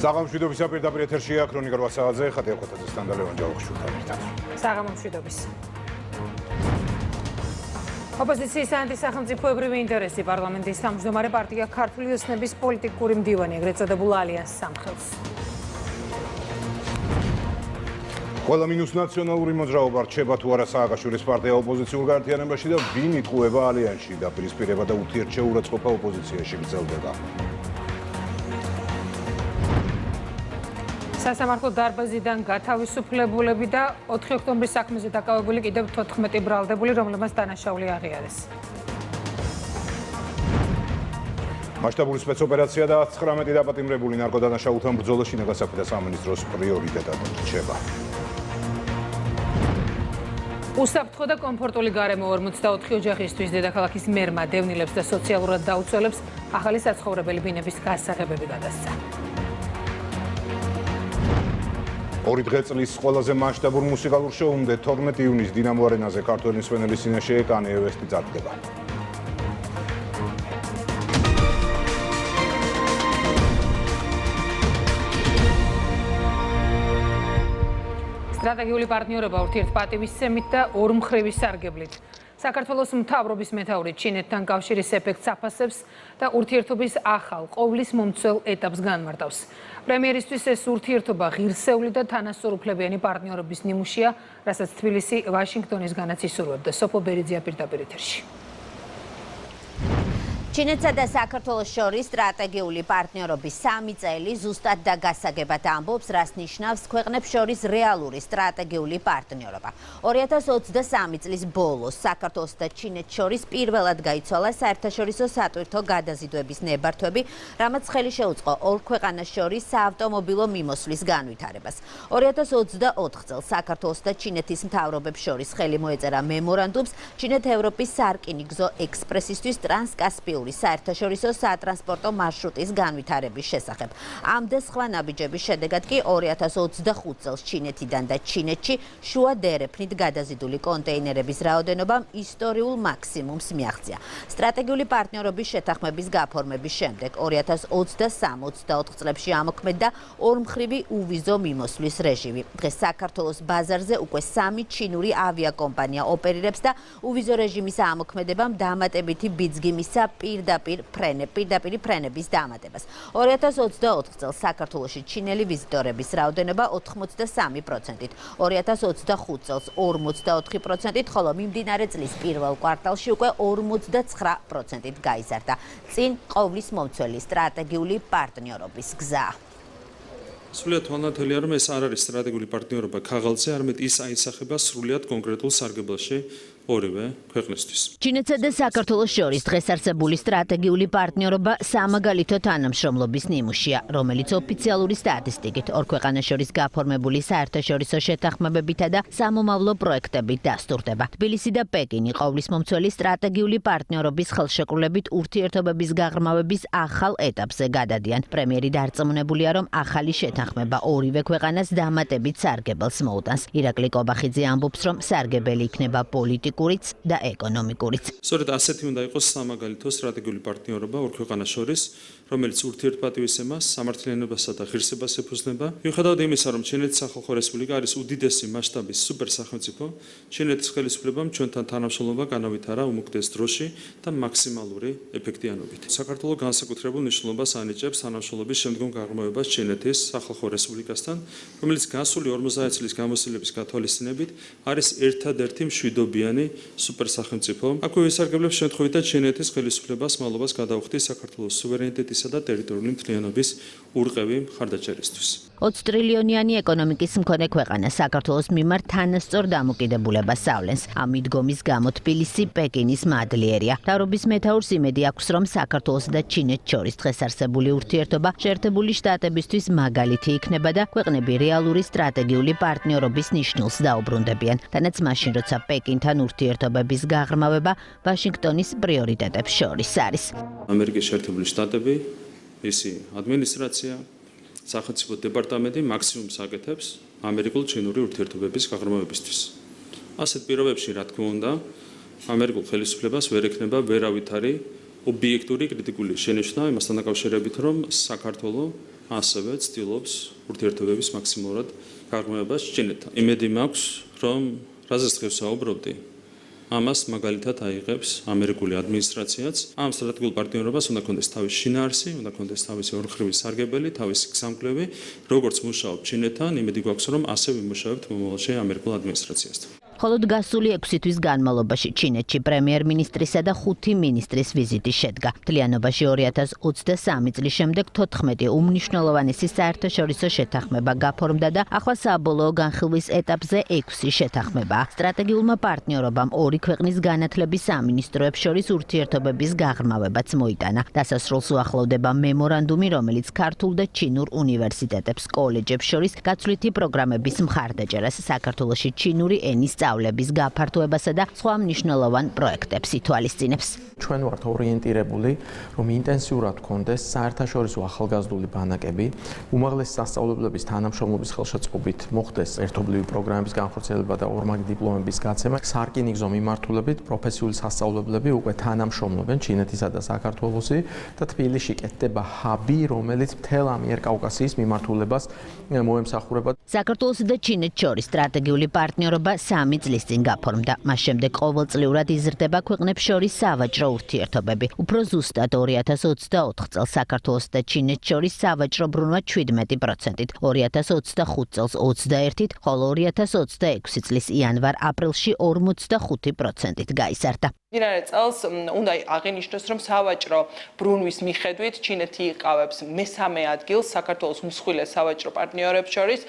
საღამომშვიდობის პირდაპირ ეთერშია ქრონიკა 8 საათზე ხატია კვეთაძესთან და ლევან ჯავახიშვილთან ერთად. საღამომშვიდობის. ოპოზიციის ანტისახელმწიფოებრივი ინტერესი პარლამენტის თავმჯდომარე პარტია ქართული ოცნების პოლიტიკური მდივანი, ეგრეთ წოდებულ ალიანს სამხელს. ყველა მინუს ნაციონალური მოძრაობა რჩება თუ არა სააკაშვილის პარტია ოპოზიციურ გაერთიანებაში და ვინ იტყუება ალიანსში დაპირისპირება და ურთიერთშეურაცხყოფა ოპოზიციაში გრძელდება. სასამართლო დარბაზიდან გათავისუფლებულები და 4 ოქტომბრის საქმეზე დაკავებული კიდევ 14 ბრალდებული, რომლებმაც დანაშაული აღიარეს. მასშტაბური სპეცოპერაცია და 19 დაპატიმრებული ნარკოდანაშაულთან ბრძოლა შინაგან საქმეთა სამინისტროს პრიორიტეტად რჩება. უსაფრთხო და კომფორტული გარემო 44 ოჯახისთვის დედაქალაქის მერმა დევნილებს და სოციალურად დაუცველებს ახალი საცხოვრებელი ბინების გასაღებები გადასცა. 2 დღეწლის ყველაზე მასშტაბურ მუსიკალურ შოუმდე 12 ივნისს დინამო არენაზე ქართველი მსმენელის წინაშე კანიე ვესტი წარდგება. სტრატეგიული პარტნიორობა ურთიერთპატივისცემით და ორმხრივი სარგებლით. საქართველოს მთავრობის მეთაური ჩინეთთან კავშირის ეფექტს აფასებს და ურთიერთობის ახალ ყოვლის მომცველ ეტაპს განმარტავს. პრემიერისთვის ეს ურთიერთობა ღირსეული და თანასწორუფლებიანი პარტნიორობის ნიმუშია, რასაც თბილისი ვაშინგტონისგანაც ისურვებდა. სოფო ბერიძია პირდაპირ ეთერში. ჩინეთსა და საქართველოს შორის სტრატეგიული პარტნიორობის 3 წელი ზუსტად და გასაგებად ამბობს, რას ნიშნავს ქვეყნებს შორის რეალური სტრატეგიული პარტნიორობა. 2023 წლის ბოლოს საქართველოს და ჩინეთს შორის პირველად გაიცვალა საერთაშორისო სატვირთო გადაზიდვების ნებართვები, რამაც ხელი შეუწყო ორ ქვეყანას შორის საავტომობილო მიმოსვლის განვითარებას. 2024 წელს საქართველოს და ჩინეთის მთავრობებს შორის ხელი მოეწერა მემორანდუმს ჩინეთ-ევროპის სარკინიგზო ექსპრესისთვის ტრანსკასპიური საერთაშორისო სატრანსპორტო მარშრუტის განვითარების შესახებ. ამ და სხვა ნაბიჯების შედეგად კი 2025 წელს ჩინეთიდან და ჩინეთში შუა დერეფნით გადაზიდული კონტეინერების რაოდენობამ ისტორიულ მაქსიმუმს მიაღწია. სტრატეგიული პარტნიორობის შეთანხმების გაფორმების შემდეგ 2023-24 წლებში ამოქმედდა ორმხრივი უვიზო მიმოსვლის რეჟიმი. დღეს საქართველოს ბაზარზე უკვე 3 ჩინური ავიაკომპანია ოპერირებს და უვიზო რეჟიმის ამოქმედებამ დამატებითი ბიძგი მისცა პირდაპირი ფრენების დამატებას. 2024 წელს საქართველოში ჩინელი ვიზიტორების რაოდენობა 83%-ით, 2025 წელს 44%-ით, ხოლო მიმდინარე წლის პირველ კვარტალში უკვე 49%-ით გაიზარდა. წინ ყოვლის მომცველი სტრატეგიული პარტნიორობის გზა. სრულიად თვალნათელია, რომ ეს არ არის სტრატეგიული პარტნიორობა ქაღალდზე, არამედ ის აისახება სრულიად კონკრეტულ სარგებლოში ორივე ქვეყნისთვის. ჩინეთსა და საქართველოს შორის დღეს არსებული სტრატეგიული პარტნიორობა სამაგალითო თანამშრომლობის ნიმუშია, რომელიც ოფიციალური სტატისტიკით ორ ქვეყანას შორის გაფორმებული საერთაშორისო შეთანხმებებითა და სამომავლო პროექტებით დასტურდება. თბილისი და პეკინი ყოვლის მომცველი სტრატეგიული პარტნიორობის ხელშეკრულებით ურთიერთობების გაღრმავების ახალ ეტაპზე გადადიან. პრემიერი დარწმუნებულია, რომ ახალი შეთანხმება ორივე ქვეყანას დამატებით სარგებელს მოუტანს. ირაკლი კობახიძე ამბობს, რომ სარგებელი იქნება პოლიტიკურიც და ეკონომიკურიც. სწორედ ასეთი უნდა იყოს სამაგალითო სტრატეგიული პარტნიორობა ორ ქვეყანას შორის, რომელიც ურთიერთპატივისცემას, სამართლიანობასა და ღირსებას ეფუძნება. მიუხედავად იმისა, რომ ჩინეთის სახალხო რესპუბლიკა არის უდიდესი მასშტაბის სუპერსახელმწიფო, ჩინეთის ხელისუფლებამ ჩვენთან თანამშრომლობა განავითარა უმუქდეს დროში და მაქსიმალური ეფექტიანობით. საქართველო განსაკუთრებულ მნიშვნელობას ანიჭებს თანამშრომლობის შემდგომ გაღრმავებას ჩინეთის სახალხო რესპუბლიკასთან, რომელიც გასული 50 წლის გამოცდილების გათვალისწინებით არის ერთადერთი მშვიდობიანი სუპერსახელმწიფო. აქვე ვისარგებლებს შემთხვევით და ჩინეთის ხელისუფლებას მალობას გადაუხდის საქართველოს სუვერენიტეტისა და ტერიტორიული მთლიანობის ურყევი მხარდაჭერისთვის. 20 ტრილიონიანი ეკონომიკის მქონე ქვეყანა საქართველოს მიმართ თანასწორ დამოკიდებულებას ავლენს. ამ მიდგომის გამო თბილისი პეკინის მადლიერია. მთავრობის მეთაურს იმედი აქვს, რომ საქართველოს და ჩინეთს შორის დღეს არსებული ურთიერთობა შეერთებული შტატებისთვის მაგალითი იქნება და ქვეყნები რეალური სტრატეგიული პარტნიორობის ნიშნულს დაუბრუნდებიან. თანაც მაშინ, როცა პეკინთან ურთიერთობების გაღრმავება ვაშინგტონის პრიორიტეტებს შორის არის. ამერიკის შეერთებული შტატები, მისი ადმინისტრაცია, სახელმწიფო დეპარტამენტი მაქსიმუმს აკეთებს ამერიკულ-ჩინური ურთიერთობების გაღრმავებისთვის. ასეთ პირობებში, რა თქმა უნდა, ამერიკულ ხელისუფლებას ვერ ექნება ვერავითარი ობიექტური კრიტიკული შენიშვნა იმასთან დაკავშირებით, რომ საქართველო ასევე ცდილობს ურთიერთობების მაქსიმალურად გაღრმავებას ჩინეთთან. იმედი მაქვს, რომ რაზეც დღეს საუბრობდი, ამას მაგალითად აიღებს ამერიკული ადმინისტრაციაც. ამ სტრატეგიულ პარტნიორობას უნდა კონდეს თავისი შინაარსი, უნდა კონდეს თავისი ორმხრივი სარგებელი, თავისი გზამკვლევი, როგორც მუშაობ ჩინეთთან, იმედი გვაქვს, რომ ასე ვიმუშავებთ მომავალში ამერიკულ ადმინისტრაციასთან. ხოლო გასული 6 თვის განმავლობაში ჩინეთში პრემიერ-მინისტრისა და 5 მინისტრის ვიზიტი შედგა. მთლიანობაში 2023 წლის შემდეგ 14 უმნიშვნელოვანესი საერთაშორისო შეთანხმება გაფორმდა და ახლა საბოლოო განხილვის ეტაპზე 6 შეთანხმებაა. სტრატეგიულმა პარტნიორობამ ორი ქვეყნის განათლების სამინისტროებს შორის ურთიერთობების გაღრმავებაც მოიტანა. დასასრულს უახლოვდება მემორანდუმი, რომელიც ქართულ და ჩინურ უნივერსიტეტებს, კოლეჯებს შორის გაცვლითი პროგრამების მხარდაჭერას, საქართველოში ჩინური ენის სწავლების გაფართოებასა და სხვა მნიშვნელოვან პროექტებს ითვალისწინებს. ჩვენ ვართ ორიენტირებული, რომ ინტენსიურად გქონდეს საერთაშორისო ახალგაზრდული ბანაკები, უმაღლესი სასწავლებლების თანამშრომლობის ხელშეწყობით მოხდეს ერთობლივი პროგრამების განხორციელება და ორმაგი დიპლომების გაცემა. სარკინიგზო მიმართულებით პროფესიული სასწავლებლები უკვე თანამშრომლობენ ჩინეთისა და საქართველოსი და თბილისში კეთდება ჰაბი, რომელიც მთელ ამიერკავკასიის მიმართულებას მოემსახურება. საქართველოსა და ჩინეთს შორის სტრატეგიული პარტნიორობა 3 წლის წინ გაფორმდა. მას შემდეგ ყოველწლიურად იზრდება ქვეყნებს შორის სავაჭრო ურთიერთობები. უფრო ზუსტად 2024 წელს საქართველოს და ჩინეთს შორის სავაჭრო ბრუნვა 17%-ით, 2025 წელს 21%-ით, ხოლო 2026 წლის იანვარ-აპრილში 45%-ით გაიზარდა. მდინარე წელს უნდა აღინიშნოს, რომ სავაჭრო ბრუნვის მიხედვით ჩინეთი იკავებს მესამე ადგილს საქართველოს უმსხვილეს სავაჭრო პარტნიორებს შორის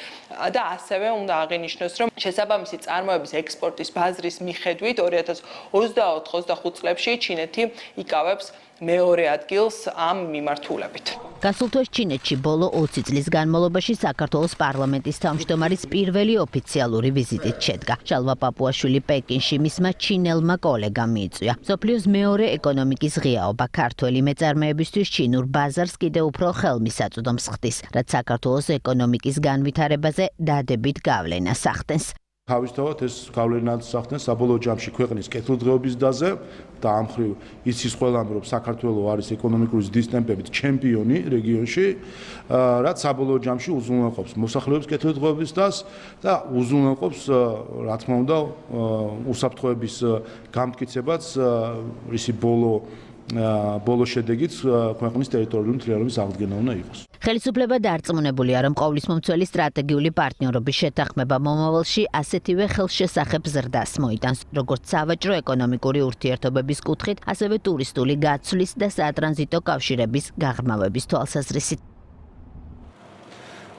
და ასევე უნდა აღინიშნოს, რომ შესაბამისი წარმოების ექსპორტის ბაზრის მიხედვით 2024-25 წლებში ჩინეთი იკავებს მეორე ადგილს ამ მიმართულებით. გასულ თვეს ჩინეთში ბოლო 20 წლის განმავლობაში საქართველოს პარლამენტის თავმჯდომარის პირველი ოფიციალური ვიზიტით შედგა. შალვა პაპუაშვილი პეკინში მისმა ჩინელმა კოლეგამ მიიწვია. მსოფლიოს მეორე ეკონომიკის ღიაობა ქართველი მეწარმეებისთვის ჩინურ ბაზარს კიდევ უფრო ხელმისაწვდომს ხდის, რაც საქართველოს ეკონომიკის განვითარებაზე დადებით გავლენას ახდენს. თავისთავად ეს გავლენას ახდენს საბოლოო ჯამში ქვეყნის კეთილდღეობის დაზე და ამ მხრივ იცის ყველამ, რომ საქართველოს არის ეკონომიკური ზრდის ტემპებით ჩემპიონი რეგიონში, რაც საბოლოო ჯამში უზრუნველყოფს მოსახლეობის კეთილდღეობის დას და უზრუნველყოფს, რა თქმა უნდა, უსაფრთხოების გამტკიცებაც ისი ბოლო შედეგით ქვეყნის ტერიტორიული მთლიანობის აღდგენა უნდა იყოს. ხელისუფლება დარწმუნებულია, რომ ყოვლისმომცველი სტრატეგიული პარტნიორობის შეთანხმება მომავალში ასეთივე ხელშესახებ ზრდას მოიტანს, როგორც სავაჭრო ეკონომიკური ურთიერთობების კუთხით, ასევე ტურისტული გაცვლის და სატრანზიტო კავშირების გაღრმავების თვალსაზრისით.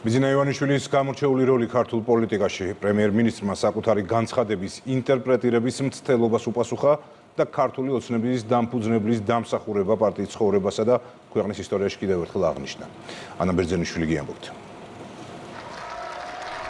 ბიძინა ივანიშვილის გამორჩეული როლი ქართულ პოლიტიკაში პრემიერ-მინისტრმა საკუთარი განცხადების ინტერპრეტირების მცდელობას უპასუხა და ქართული ოცნების დამფუძნებლის დამსახურება პარტიის ცხოვრებასა და ქვეყნის ისტორიაში კიდევ ერთხელ აღნიშნა. ანა ბერძენიშვილი გიამბობთ.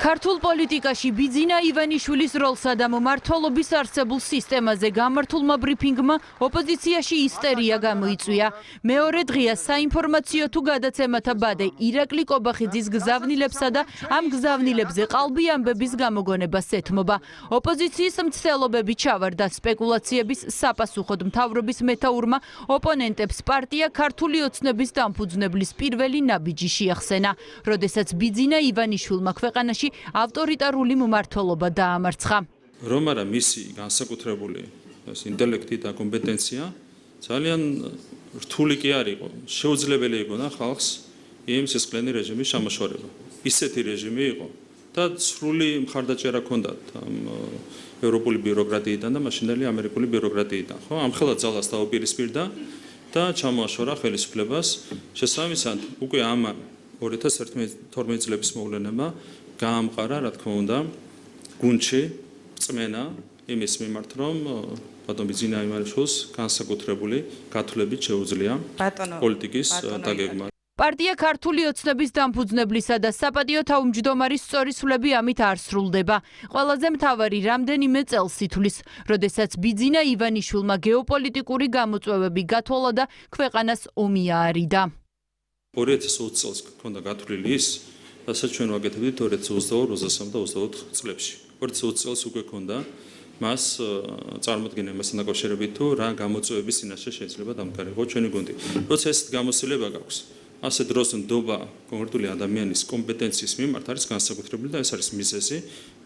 ქართულ პოლიტიკაში ბიძინა ივანიშვილის როლსა და მმართველობის არსებულ სისტემაზე გამართულმა ბრიფინგმა ოპოზიციაში ისტერია გამოიწვია. მეორე დღეა საინფორმაციო თუ გადაცემათა ბადე ირაკლი კობახიძის გზავნილებსა და ამ გზავნილებზე ყალბი ამბების გამოგონებას ეთმობა. ოპოზიციის მცდელობები ჩავარდა სპეკულაციების საპასუხოდ მთავრობის მეთაურმა ოპონენტებს პარტია ქართული ოცნების დამფუძნებლის პირველი ნაბიჯი შეახსენა, როდესაც ბიძინა ივანიშვილმა ქვეყანაში ავტორიტარული მმართველობა დაამარცხა. რომ არა მისი განსაკუთრებული ინტელექტი და კომპეტენცია ძალიან რთული კი არ იყო. შეუძლებელი იყო და ხალხს იმ სისხლიანი რეჟიმის ჩამოშორება. ისეთი რეჟიმი იყო და სრული მხარდაჭერა ჰქონდათ ევროპული ბიუროკრატიიდან და მაშინდელი ამერიკული ბიუროკრატიიდან. ხო, ამხელა ძალას დაუპირისპირდა და ჩამოაშორა ხელისუფლებას. შესაბამისად, უკვე ამ 2012 წლების მოვლენებმა გაამყარა, რა თქმა უნდა, გუნდში წმენა იმის მიმართ, რომ ბატონ ბიძინა ივანიშვილს განსაკუთრებული გათვლებით შეუძლია პოლიტიკის დაგეგმა. პარტია ქართული ოცნების დამფუძნებლისა და საპატიო თავმჯდომარის სწორისვლები ამით არ სრულდება. ყველაზე მთავარი რამდენიმე წელს ითვლის, როდესაც ბიძინა ივანიშვილმა გეოპოლიტიკური გამოწვევები გათვალა და ქვეყანას ომი აარიდა. 2020 წელს ჰქონდა გათვლილი ის, რასაც ჩვენ ვაკეთებდით 2022, 2023 და 2024 წლებში. 2020 წელს უკვე ჰქონდა მას წარმოადგენენ მასთან დაკავშირებით თუ რა გამოწვევების წინაშე შეიძლება დამყარიყო ჩვენი გუნდი. როცა ეს გამოცდილება გაქვს, ასე დროს ნდობა კონკრეტული ადამიანის კომპეტენციის მიმართ არის განსაკუთრებული და ეს არის მიზეზი,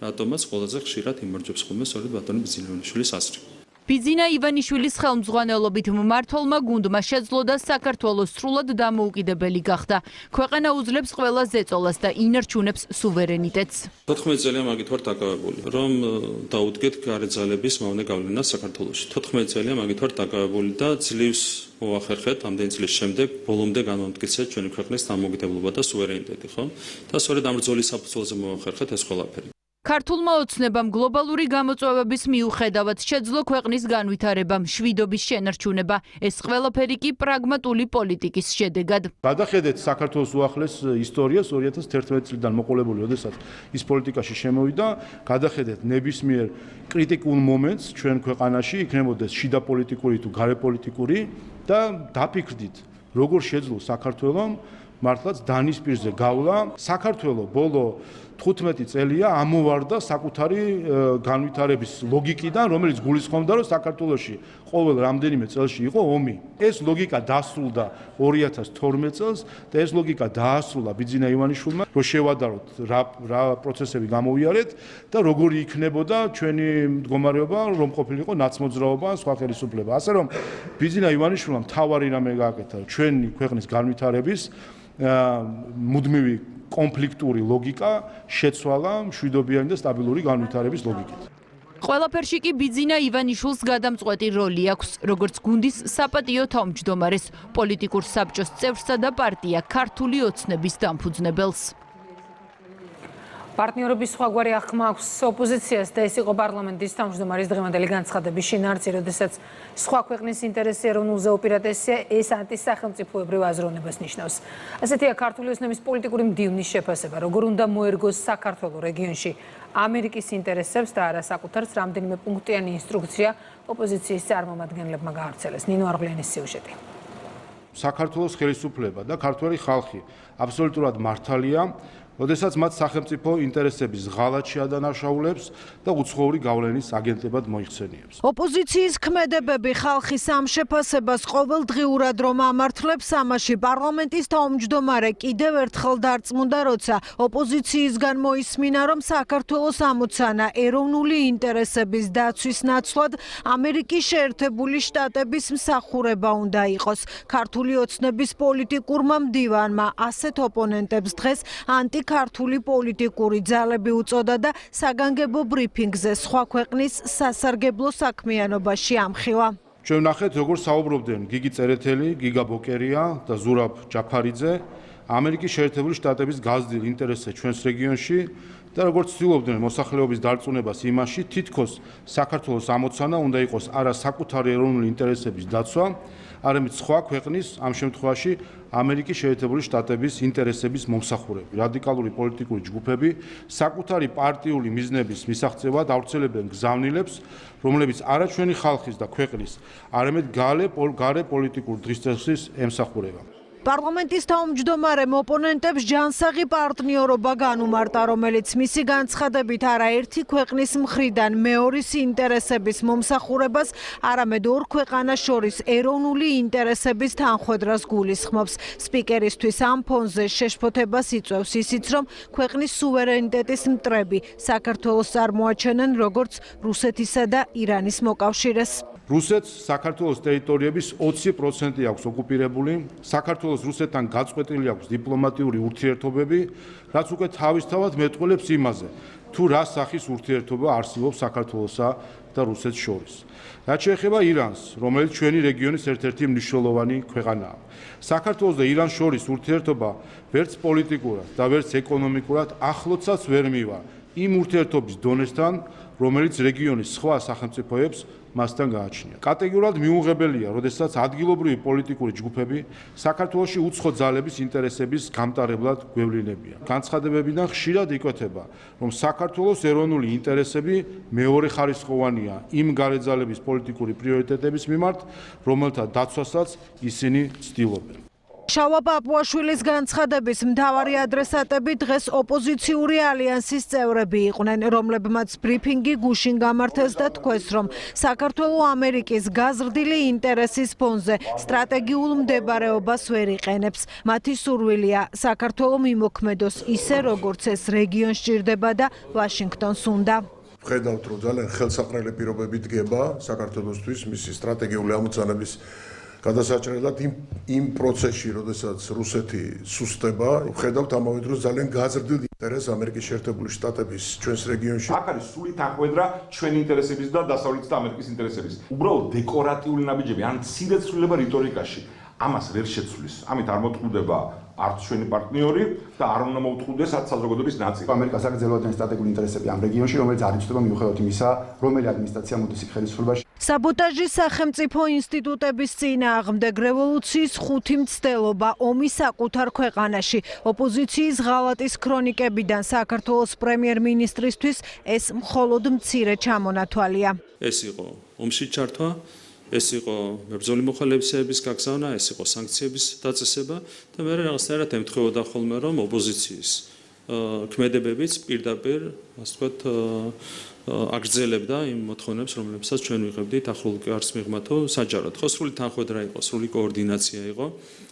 რატომაც ყველაზე ხშირად იმარჯვებს ხოლმე სწორედ ბატონი ბიძინა ივანიშვილის აზრი. ბიძინა ივანიშვილის ხელმძღვანელობით მმართველმა გუნდმა შეძლო და საქართველოს სრულად დამოუკიდებელი გახდა. ქვეყანა უძლებს ყველა ზეწოლას და ინარჩუნებს სუვერენიტეტს. 14 წელია მაგით ვარ დაკავებული, რომ დაუდგეთ გარე ძალების მავნე გავლენა საქართველოში. 14 წელია მაგით ვარ დაკავებული და ძლივს მოახერხეთ ამდენი წლის შემდეგ ბოლომდე განმტკიცეთ ჩვენი ქვეყნის დამოუკიდებლობა და სუვერენიტეტი, ხო? და სწორედ ამ ბრძოლის საფუძველზე მოახერხეთ ეს ყველაფერი. ქართულმა ოცნებამ გლობალური გამოწვევების მიუხედავად შეძლო ქვეყნის განვითარება, მშვიდობის შენარჩუნება. ეს ყველაფერი კი პრაგმატული პოლიტიკის შედეგად. გადახედეთ საქართველოს უახლეს ისტორიას 2011 წლიდან მოყოლებული, როდესაც ის პოლიტიკაში შემოვიდა, გადახედეთ ნებისმიერ კრიტიკულ მომენტს ჩვენ ქვეყანაში, იქნებოდეს შიდა პოლიტიკური თუ გარე პოლიტიკური და დაფიქრდით, როგორ შეძლო საქართველოს მართლაც დანის პირზე გავლა. საქართველოს ბოლო 15 წელია ამოვარდა საკუთარი განვითარების ლოგიკიდან, რომელიც გულისხმობდა, რომ საქართველოში ყოველ რამდენიმე წელში იყო ომი. ეს ლოგიკა დასრულდა 2012 წელს და ეს ლოგიკა დაასრულა ბიძინა ივანიშვილმა, რომ შევადაროთ რა პროცესები გამოვიარეთ და როგორი იქნებოდა ჩვენი მდგომარეობა, რომ ყოფილიყო ნაცმოძრაობა, სხვა ხელისუფლება. ასე რომ ბიძინა ივანიშვილმა მთავარი რამე გააკეთა ჩვენი ქვეყნის განვითარების მუდმივი კონფლიქტური ლოგიკა შეცვალა მშვიდობიანი და სტაბილური განვითარების ლოგიკით. ყველაფერში კი ბიძინა ივანიშვილს გადამწყვეტი როლი აქვს, როგორც გუნდის საპატიო თავმჯდომარეს, პოლიტიკურ საბჭოს წევრსა და პარტია ქართული ოცნების დამფუძნებელს. პარტნიორობის სხვაგვარი აღქმა აქვს ოპოზიციას და ეს იყო პარლამენტის თავმჯდომარის დღევანდელი განცხადების შინაარსი, როდესაც სხვა ქვეყნის ინტერესი ეროვნულზე უპირატესია, ეს ანტისახელმწიფოებრივ აზროვნებას ნიშნავს. ასეთია ქართული ოცნების პოლიტიკური მდივნის შეფასება, როგორ უნდა მოერგოს საქართველოს რეგიონში ამერიკის ინტერესებს და არა საკუთარს. რამდენიმე პუნქტიანი ინსტრუქცია ოპოზიციის წარმომადგენლებმა გაავრცელეს. ნინო არღლიანის სიუჟეტი. საქართველოს ხელისუფლება და ქართველი ხალხი აბსოლუტურად მართალია, როდესაც მათ სახელმწიფო ინტერესების ღალატ შეადანაშაულებს და უცხოური გავლენის აგენტებად მოიხსენიებს. ოპოზიციის ქმედებები ხალხის ამ შეფასებას ყოველდღიურად რომ ამართლებს, ამაში პარლამენტის თავმჯდომარე კიდევ ერთხელ დარწმუნდა, როცა ოპოზიციისგან მოისმინა, რომ საქართველოს ამოცანა ეროვნული ინტერესების დაცვის ნაცვლად ამერიკის შეერთებული შტატების მსახურება უნდა იყოს. ქართული ოცნების პოლიტიკურმა მდივანმა ასეთ ოპონენტებს დღეს ქართული პოლიტიკური ძალები უწოდა და საგანგებო ბრიფინგზე სხვა ქვეყნის სასარგებლო საქმიანობაში ამხილა. ჩვენ ვნახეთ, როგორ საუბრობდნენ გიგი წერეთელი, გიგა ბოკერია და ზურაბ ჯაფარიძე ამერიკის შეერთებული შტატების გაზრდილ ინტერესზე ჩვენს რეგიონში და როგორც ცდილობდნენ მოსახლეობის დარწმუნებას იმაში, თითქოს საქართველოს ამოცანა უნდა იყოს არა საკუთარი ეროვნული ინტერესების დაცვა, არამედ სხვა ქვეყნის, ამ შემთხვევაში ამერიკის შეერთებული შტატების ინტერესების მომსახურები. რადიკალური პოლიტიკური ჯგუფები საკუთარი პარტიული მიზნების მისაღწევად ავრცელებენ გზავნილებს, რომლებიც არა ჩვენი ხალხის და ქვეყნის, არამედ გარე პოლიტიკურ დღისწესის ემსახურება. პარლამენტის თავმჯდომარემ ოპონენტებს ჯანსაღი პარტნიორობა განუმარტა, რომელიც მისი განცხადებით არაერთი ქვეყნის მხრიდან მეორის ინტერესების მომსახურებას, არამედ ორ ქვეყანას შორის ეროვნული ინტერესების თანხვედრას გულისხმობს. სპიკერისთვის ამ ფონზე შეშფოთებას იწვევს ისიც, რომ ქვეყნის სუვერენიტეტის მტრები საქართველოს წარმოაჩენენ როგორც რუსეთისა და ირანის მოკავშირეს. რუსეთს საქართველოს ტერიტორიების 20% აქვს ოკუპირებული, საქართველოს რუსეთთან გაწყვეტილი აქვს დიპლომატიური ურთიერთობები, რაც უკვე თავისთავად მეტყველებს იმაზე, თუ რა სახის ურთიერთობა არსებობს საქართველოსა და რუსეთს შორის. რაც შეეხება ირანს, რომელიც ჩვენი რეგიონის ერთ-ერთი მნიშვნელოვანი ქვეყანაა. საქართველოს და ირანს შორის ურთიერთობა ვერც პოლიტიკურად და ვერც ეკონომიკურად ახლოცაც ვერ მივა იმ ურთიერთობის დონესთან, რომელიც რეგიონის სხვა სახელმწიფოებს მასთან გააჩნია. კატეგორიულად მიუღებელია, როდესაც ადგილობრივი პოლიტიკური ჯგუფები საქართველოში უცხო ძალების ინტერესების გამტარებლად გვევლინებიან. განცხადებებიდან ხშირად იკვეთება, რომ საქართველოს ეროვნული ინტერესები მეორეხარისხოვანია იმ გარე ძალების პოლიტიკური პრიორიტეტების მიმართ, რომელთა დაცვასაც ისინი ცდილობენ. შავა პაპუაშვილის განცხადების მთავარი ადრესატები დღეს ოპოზიციური ალიანსის წევრები იყვნენ, რომლებმაც ბრიფინგი გუშინ გამართეს და თქვეს, რომ საქართველოს ამერიკის გაზრდილი ინტერესის ფონზე სტრატეგიულ მდებარეობას ვერ იყენებს. მათი სურვილია საქართველოს მიმოქმედოს ისე, როგორც ეს რეგიონს სჭირდება და ვაშინგტონს უნდა. ვხედავთ, რომ ძალიან ხელსაყრელი პირობები დგება საქართველოსთვის მისი სტრატეგიული ამოცანების გადასაჭრელად იმ პროცესში, როდესაც რუსეთი სუსტება, ვხედავთ ამავე დროს ძალიან გაზრდილ ინტერესს ამერიკის შეერთებული შტატების ჩვენს რეგიონში. აქ არის სული თანხმედრა ჩვენი ინტერესების და დასავლეთის და ამერიკის ინტერესების. უბრალოდ დეკორატიული ნაბიჯები, ან ცირეცვლილება რიტორიკაში. ამას ვერ შეცვლის. ამით არ მოთხოვდება არც ჩვენი პარტნიორი და არ უნდა მოუთხოვდეს არც საზოგადოების ნაწილი. ამერიკას აგრძელებენ სტრატეგიული ინტერესები ამ რეგიონში, რომელიც არ იცვლება მიუხედავად იმისა, რომელი ადმინისტრაცია მოდის იქ ხელისუფლებაში. საბოტაჟის სახელმწიფო ინსტიტუტების წინააღმდეგ რევოლუციის ხუთი მცდელობა ომის საკუთარ ქვეყანაში. ოპოზიციის ღალატის ქრონიკებიდან საქართველოს პრემიერ-მინისტრისთვის ეს მხოლოდ მცირე ჩამონათვალია. ეს იყო ომში ჩართვა, ეს იყო მებრძოლი მოხალისეების გაგზავნა, ეს იყო სანქციების დაწესება და მე რაღაცნაირად ემთხვეოდა ხოლმე, რომ ოპოზიციის ქმედებებიც პირდაპირ, ასე ვთქვათ, აგრძელებდა იმ მოთხოვნებს, რომლებსაც ჩვენ ვიღებდით ახლო კარს მიღმათო საჯაროდ. ხო, სრული თანხმედრა იყო, სრული კოორდინაცია იყო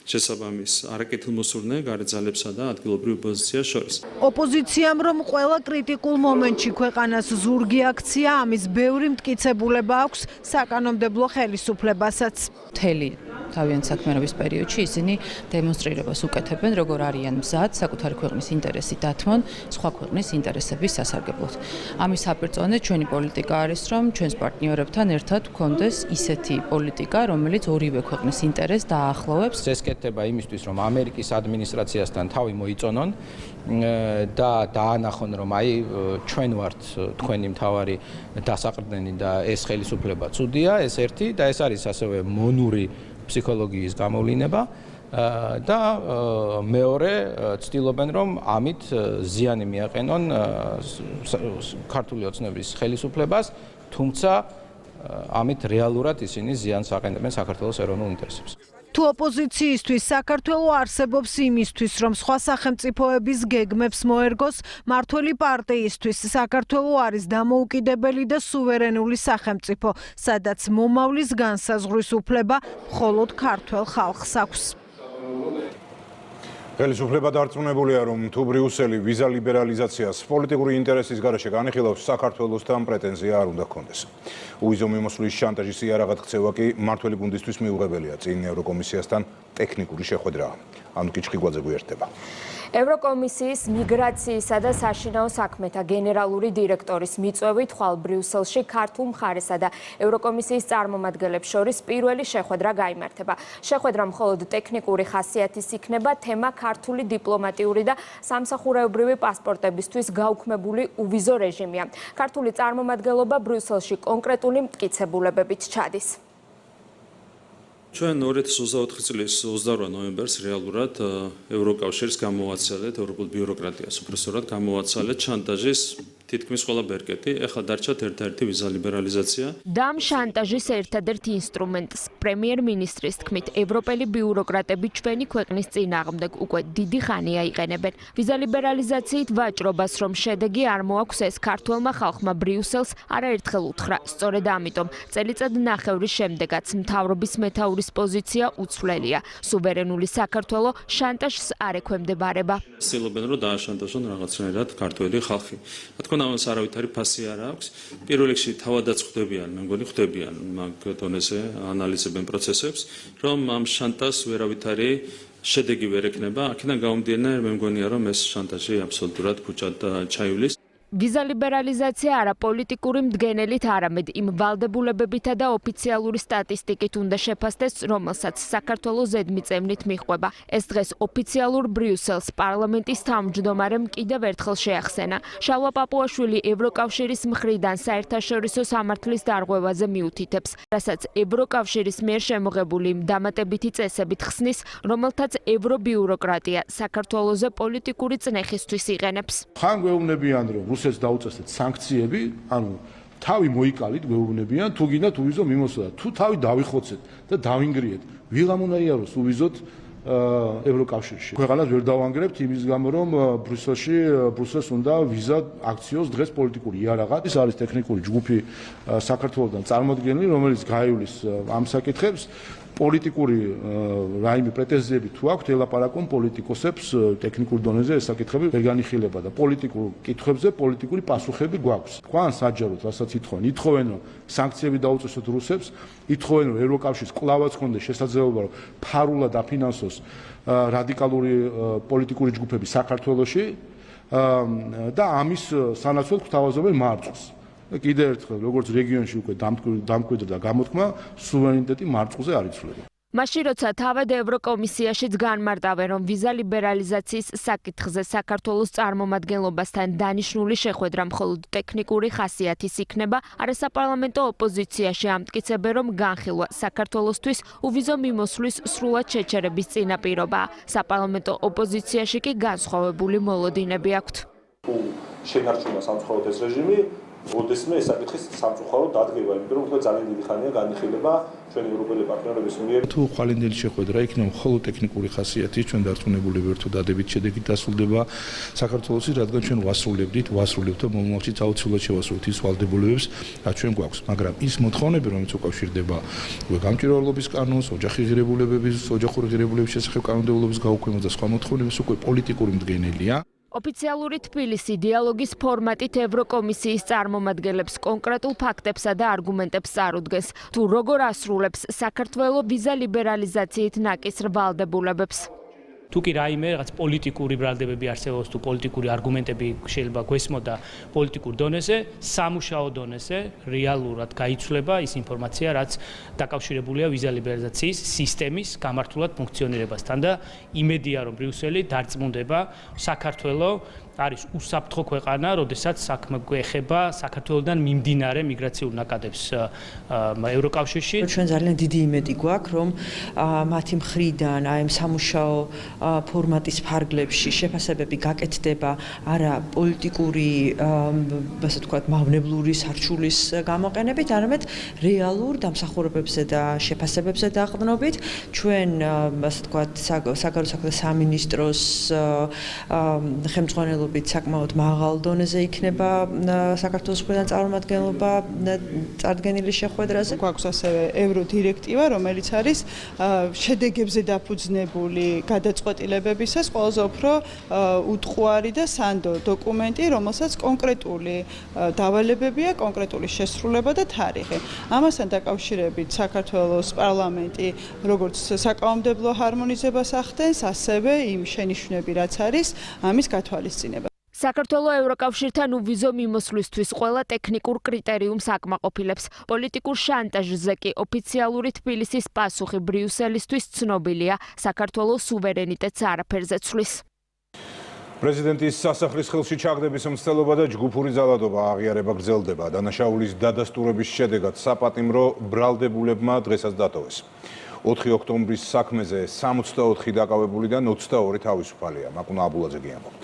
შესაბამის არაკეთილმოსურნე გარეთ ძალებსა და ადგილობრივ ოპოზიციას შორის. ოპოზიციამ რომ ყველა კრიტიკულ მომენტში ქვეყანას ზურგი აქცია, ამის ბევრი მტკიცებულება აქვს საკანონმდებლო ხელისუფლებასაც. მთელი თავიანთ საქმიანობის პერიოდში ისინი დემონსტრირებას უკეთებენ, როგორ არიან მზად საკუთარი ქვეყნის ინტერესი დათმონ სხვა ქვეყნის ინტერესების სასარგებლოდ. ამის საპირწონე ჩვენი პოლიტიკა არის, რომ ჩვენს პარტნიორებთან ერთად გვქონდეს ისეთი პოლიტიკა, რომელიც ორივე ქვეყნის ინტერესს დაახლოვებს. ეს კეთდება იმისთვის, რომ ამერიკის ადმინისტრაციასთან თავი მოიწონონ და დაანახონ, რომ აი ჩვენ ვართ თქვენი მთავარი დასაყრდენი და ეს ხელისუფლება ცუდია, ეს ერთი და ეს არის ასევე მონური ფსიქოლოგიის გამოვლინება და მეორე ცდილობენ რომ ამით ზიანი მიაყენონ ქართული ოცნების ხელისუფლებას, თუმცა ამით რეალურად ისინი ზიანს აყენებენ საქართველოს ეროვნულ ინტერესებს. თუ ოპოზიციისთვის საქართველო არსებობს იმისთვის, რომ სხვა სახელმწიფოების გეგმებს მოერგოს, მართველი პარტიისთვის საქართველო არის დამოუკიდებელი და სუვერენული სახელმწიფო, სადაც მომავლის განსაზღვრის უფლება მხოლოდ ქართველ ხალხს აქვს. ხელისუფლება დარწმუნებულია, რომ თუ ბრიუსელი ვიზა ლიბერალიზაციას პოლიტიკური ინტერესის გარეშე განიხილავს, საქართველოსთან პრეტენზია არ უნდა ჰქონდეს. უვიზო მიმოსვლის შანტაჟის იარაღად ქცევა კი მართველი გუნდისთვის მიუღებელია. წინ ევროკომისიასთან ტექნიკური შეხვედრაა. ანუკი ჩხიგვაძე გვერდება. ევროკომისიის მიგრაციისა და საშინაო საქმეთა გენერალური დირექტორის მიწვევით ხვალ ბრიუსელში ქართულ მხარესა და ევროკომისიის წარმომადგენლებს შორის პირველი შეხვედრა გაიმართება. შეხვედრა მხოლოდ ტექნიკური ხასიათის იქნება, თემა ქართული დიპლომატიური და სამსახურეობრივი პასპორტებისთვის გაუქმებული უვიზო რეჟიმია. ქართული წარმომადგენლობა ბრიუსელში კონკრეტული მტკიცებულებებით ჩადის. ჩვენ 2024 წლის 28 ნოემბერს რეალურად ევროკავშირს გამოაცალეთ, ევროპულ ბიუროკრატიას უბრალოდ გამოაცალეთ შანტაჟის თითქმის ყველა ბერკეტი. ეხლა დარჩათ ერთ-ერთი ვიზა ლიბერალიზაცია. დამ შანტაჟის ერთადერთ ინსტრუმენტს პრემიერ-მინისტრის თქმით, ევროპელი ბიუროკრატები ჩვენი ქვეყნის წინააღმდეგ უკვე დიდი ხანია იყენებენ. ვიზა ლიბერალიზაციით ვაჭრობას, რომ შედეგი არ მოაქვს, ეს ქართველმა ხალხმა ბრიუსელს არაერთხელ უთხრა. სწორედ ამიტომ წელიწად ნახევრის შემდეგაც მთავრობის მეთაურის პოზიცია უცვლელია. სუვერენული საქართველო შანტაჟს არ ექვემდებარება. ცდილობენ რომ დააშანტაჟონ რაღაცნაირად ქართველი ხალხი. რა თქმა უნდა, ამას არავითარი ფასი არ აქვს. პირველ რიგში თავადაც ხვდებიან, მე მგონი ხვდებიან მაგ დონეზე ანალიზებენ პროცესებს, რომ ამ შანტაჟს ვერავითარი შედეგი ვერ ექნება. აქედან გამომდინარე, მე მგონია რომ ეს შანტაჟი აბსოლუტურად ფუჭად ჩაივლის. ვიზა ლიბერალიზაცია არა პოლიტიკური მდგენელით, არამედ იმ ვალდებულებებითა და ოფიციალური სტატისტიკით უნდა შეფასდეს, რომელსაც საქართველოს ზედმიწევნით მიჰყვება. ეს დღეს ოფიციალურ ბრიუსელს პარლამენტის თავმჯდომარემ კიდევ ერთხელ შეახსენა. შალვა პაპუაშვილი ევროკავშირის მხრიდან საერთაშორისო სამართლის დარღვევაზე მიუთითებს, რასაც ევროკავშირის მიერ შემოღებული დამატებითი წესებით ხსნის, რომელთაც ევრობიუროკრატია საქართველოზე პოლიტიკური წნეხისთვის იყენებს. ხან გვეუბნებიან, რომ რუსეთს დაუწესეთ სანქციები, ანუ თავი მოიკალით, გვეუბნებიან, თუ გინდათ უვიზო მიმოსვლა, თუ თავი დავიხოცეთ და დავინგრიეთ, ვიღამ უნდა იაროს უვიზოთ ევროკავშირში. ქვეყანას ვერ დავანგრებთ იმის გამო, რომ ბრუსელს უნდა ვიზა აქციოს დღეს პოლიტიკური იარაღად. ეს არის ტექნიკური ჯგუფი საქართველოსთან წარმოდგენილი, რომელიც გაივლის ამ საკითხებს. პოლიტიკური რაიმე პრეტენზიები თუ აქვს, ელაპარაკონ პოლიტიკოსებს ტექნიკურ დონეზე ეს საკითხები ვერ განიხილება და პოლიტიკურ კითხვებზე პოლიტიკური პასუხები გვაქვს. თქვენ საჯაროდ რასაც ითხოვენ, რომ სანქციები დაუწესოთ რუსებს, ითხოვენ, რომ ევროკავშირის კლავაც ჰქონდეს შესაძლებლობა, რომ ფარულად აფინანსოს რადიკალური პოლიტიკური ჯგუფები საქართველოში და ამის სანაცვლოდ გვთავაზობენ მარწყვის. კიდე ერთხელ, როგორც რეგიონში უკვე დამკვიდრდა გამოთქმა, სუვერენიტეტი მარწყვზე არ იცვლება. მაშინ როცა თავად ევროკომისიაშიც განმარტავენ, რომ ვიზა ლიბერალიზაციის საკითხზე საქართველოს წარმომადგენლობასთან დანიშნული შეხვედრა მხოლოდ ტექნიკური ხასიათის იქნება, არასაპარლამენტო ოპოზიციაში ამტკიცებენ, რომ განხილვა საქართველოსთვის უვიზო მიმოსვლის სრულად შეჩერების წინაპირობაა. საპარლამენტო ოპოზიციაში კი განსხვავებული მოლოდინები აქვთ. თუ შენარჩუნა სამწუხაროდ ეს რეჟიმი ოდესმე ეს საკითხის სამწუხაროდ დადგება, იმიტომ რომ ძალიან დიდი ხანია განიხილება ჩვენი ევროპელი პარტნიორების მიერ. თუ ხვალინდელი შეხვედრა იქნება მხოლოდ ტექნიკური ხასიათის, ჩვენ დარწმუნებული ვართ, რომ დადებით შედეგით დასრულდება საქართველოსი, რადგან ჩვენ ვასრულებთ და მომავალშიც აუცილებლად შევასრულებთ ის ვალდებულებებს, რაც ჩვენ გვაქვს. მაგრამ ის მოთხოვნები, რომელიც უკავშირდება გამჭვირვალობის კანონს, ოჯახური ღირებულებების შესახებ კანონმდებლობის გაუქმებას და სხვა მოთხოვნებს, უკვე პოლიტიკური მდგენელია. ოფიციალური თბილისი დიალოგის ფორმატით ევროკომისიის წარმომადგენლებს კონკრეტულ ფაქტებსა და არგუმენტებს წარუდგენს, თუ როგორ ასრულებს საქართველოს ვიზა ლიბერალიზაციით ნაკისრ ვალდებულებებს. თუ კი რაიმე რაღაც პოლიტიკური ბრალდებები არსებობს, თუ პოლიტიკური არგუმენტები შეიძლება გვესმოდა პოლიტიკურ დონეზე, სამუშაო დონეზე რეალურად გაიცვლება ის ინფორმაცია, რაც დაკავშირებულია ვიზა ლიბერალიზაციის სისტემის გამართულად ფუნქციონირებასთან და იმედია, რომ ბრიუსელი დარწმუნდება საქართველოს არის უსაფრთხო ქვეყანა, როდესაც საქმე ეხება საქართველოსთან მიმდინარე მიგრაციულ ნაკადებს ევროკავშირში. ჩვენ ძალიან დიდი იმედი გვაქვს, რომ მათი მხრიდან აი ამ სამუშაო ფორმატის ფარგლებში შეფასებები გაკეთდება არა პოლიტიკური, ასე ვთქვათ, მავნებლური სარჩულის გამოყენებით, არამედ რეალურ დამსახურებებზე და შეფასებებზე დაყრდნობით. ჩვენ, ასე ვთქვათ, საგარეო საქმეთა სამინისტროს ხელმძღვანელობით საკმაოდ მაღალ დონეზე იქნება საქართველოს მხრიდან წარმომადგენლობა წარდგენილი შეხვედრაზე. გვაქვს ასევე ევროდირექტივა, რომელიც არის შედეგებზე დაფუძნებული გადაწყვეტილებებისას ყველაზე უფრო უტყუარი და სანდო დოკუმენტი, რომელსაც კონკრეტული დავალებებია, კონკრეტული შესრულება და თარიღი. ამასთან დაკავშირებით საქართველოს პარლამენტი როგორც საკანონმდებლო ჰარმონიზებას ახდენს, ასევე იმ შენიშვნები, რაც არის ამის გათვალისწინება. საქართველოს ევროკავშირთან უვიზო მიმოსვლისთვის ყველა ტექნიკურ კრიტერიუმს აკმაყოფილებს. პოლიტიკურ შანტაჟზე კი ოფიციალური თბილისის პასუხი ბრიუსელისთვის ცნობილია. საქართველოს სუვერენიტეტს არაფერზე ცვლის. პრეზიდენტის სასახლის ხელში ჩაგდების მცდელობა და ჯგუფური ძალადობა აღიარება გრძელდება. დანაშაულის დადასტურების შედეგად საპატიმრო ბრალდებულებმა დღესაც დატოვეს. 4 ოქტომბრის საქმეზე 64 დაკავებულიდან 22 თავისუფალია. მაკუნა აბულაძე გიამბობთ.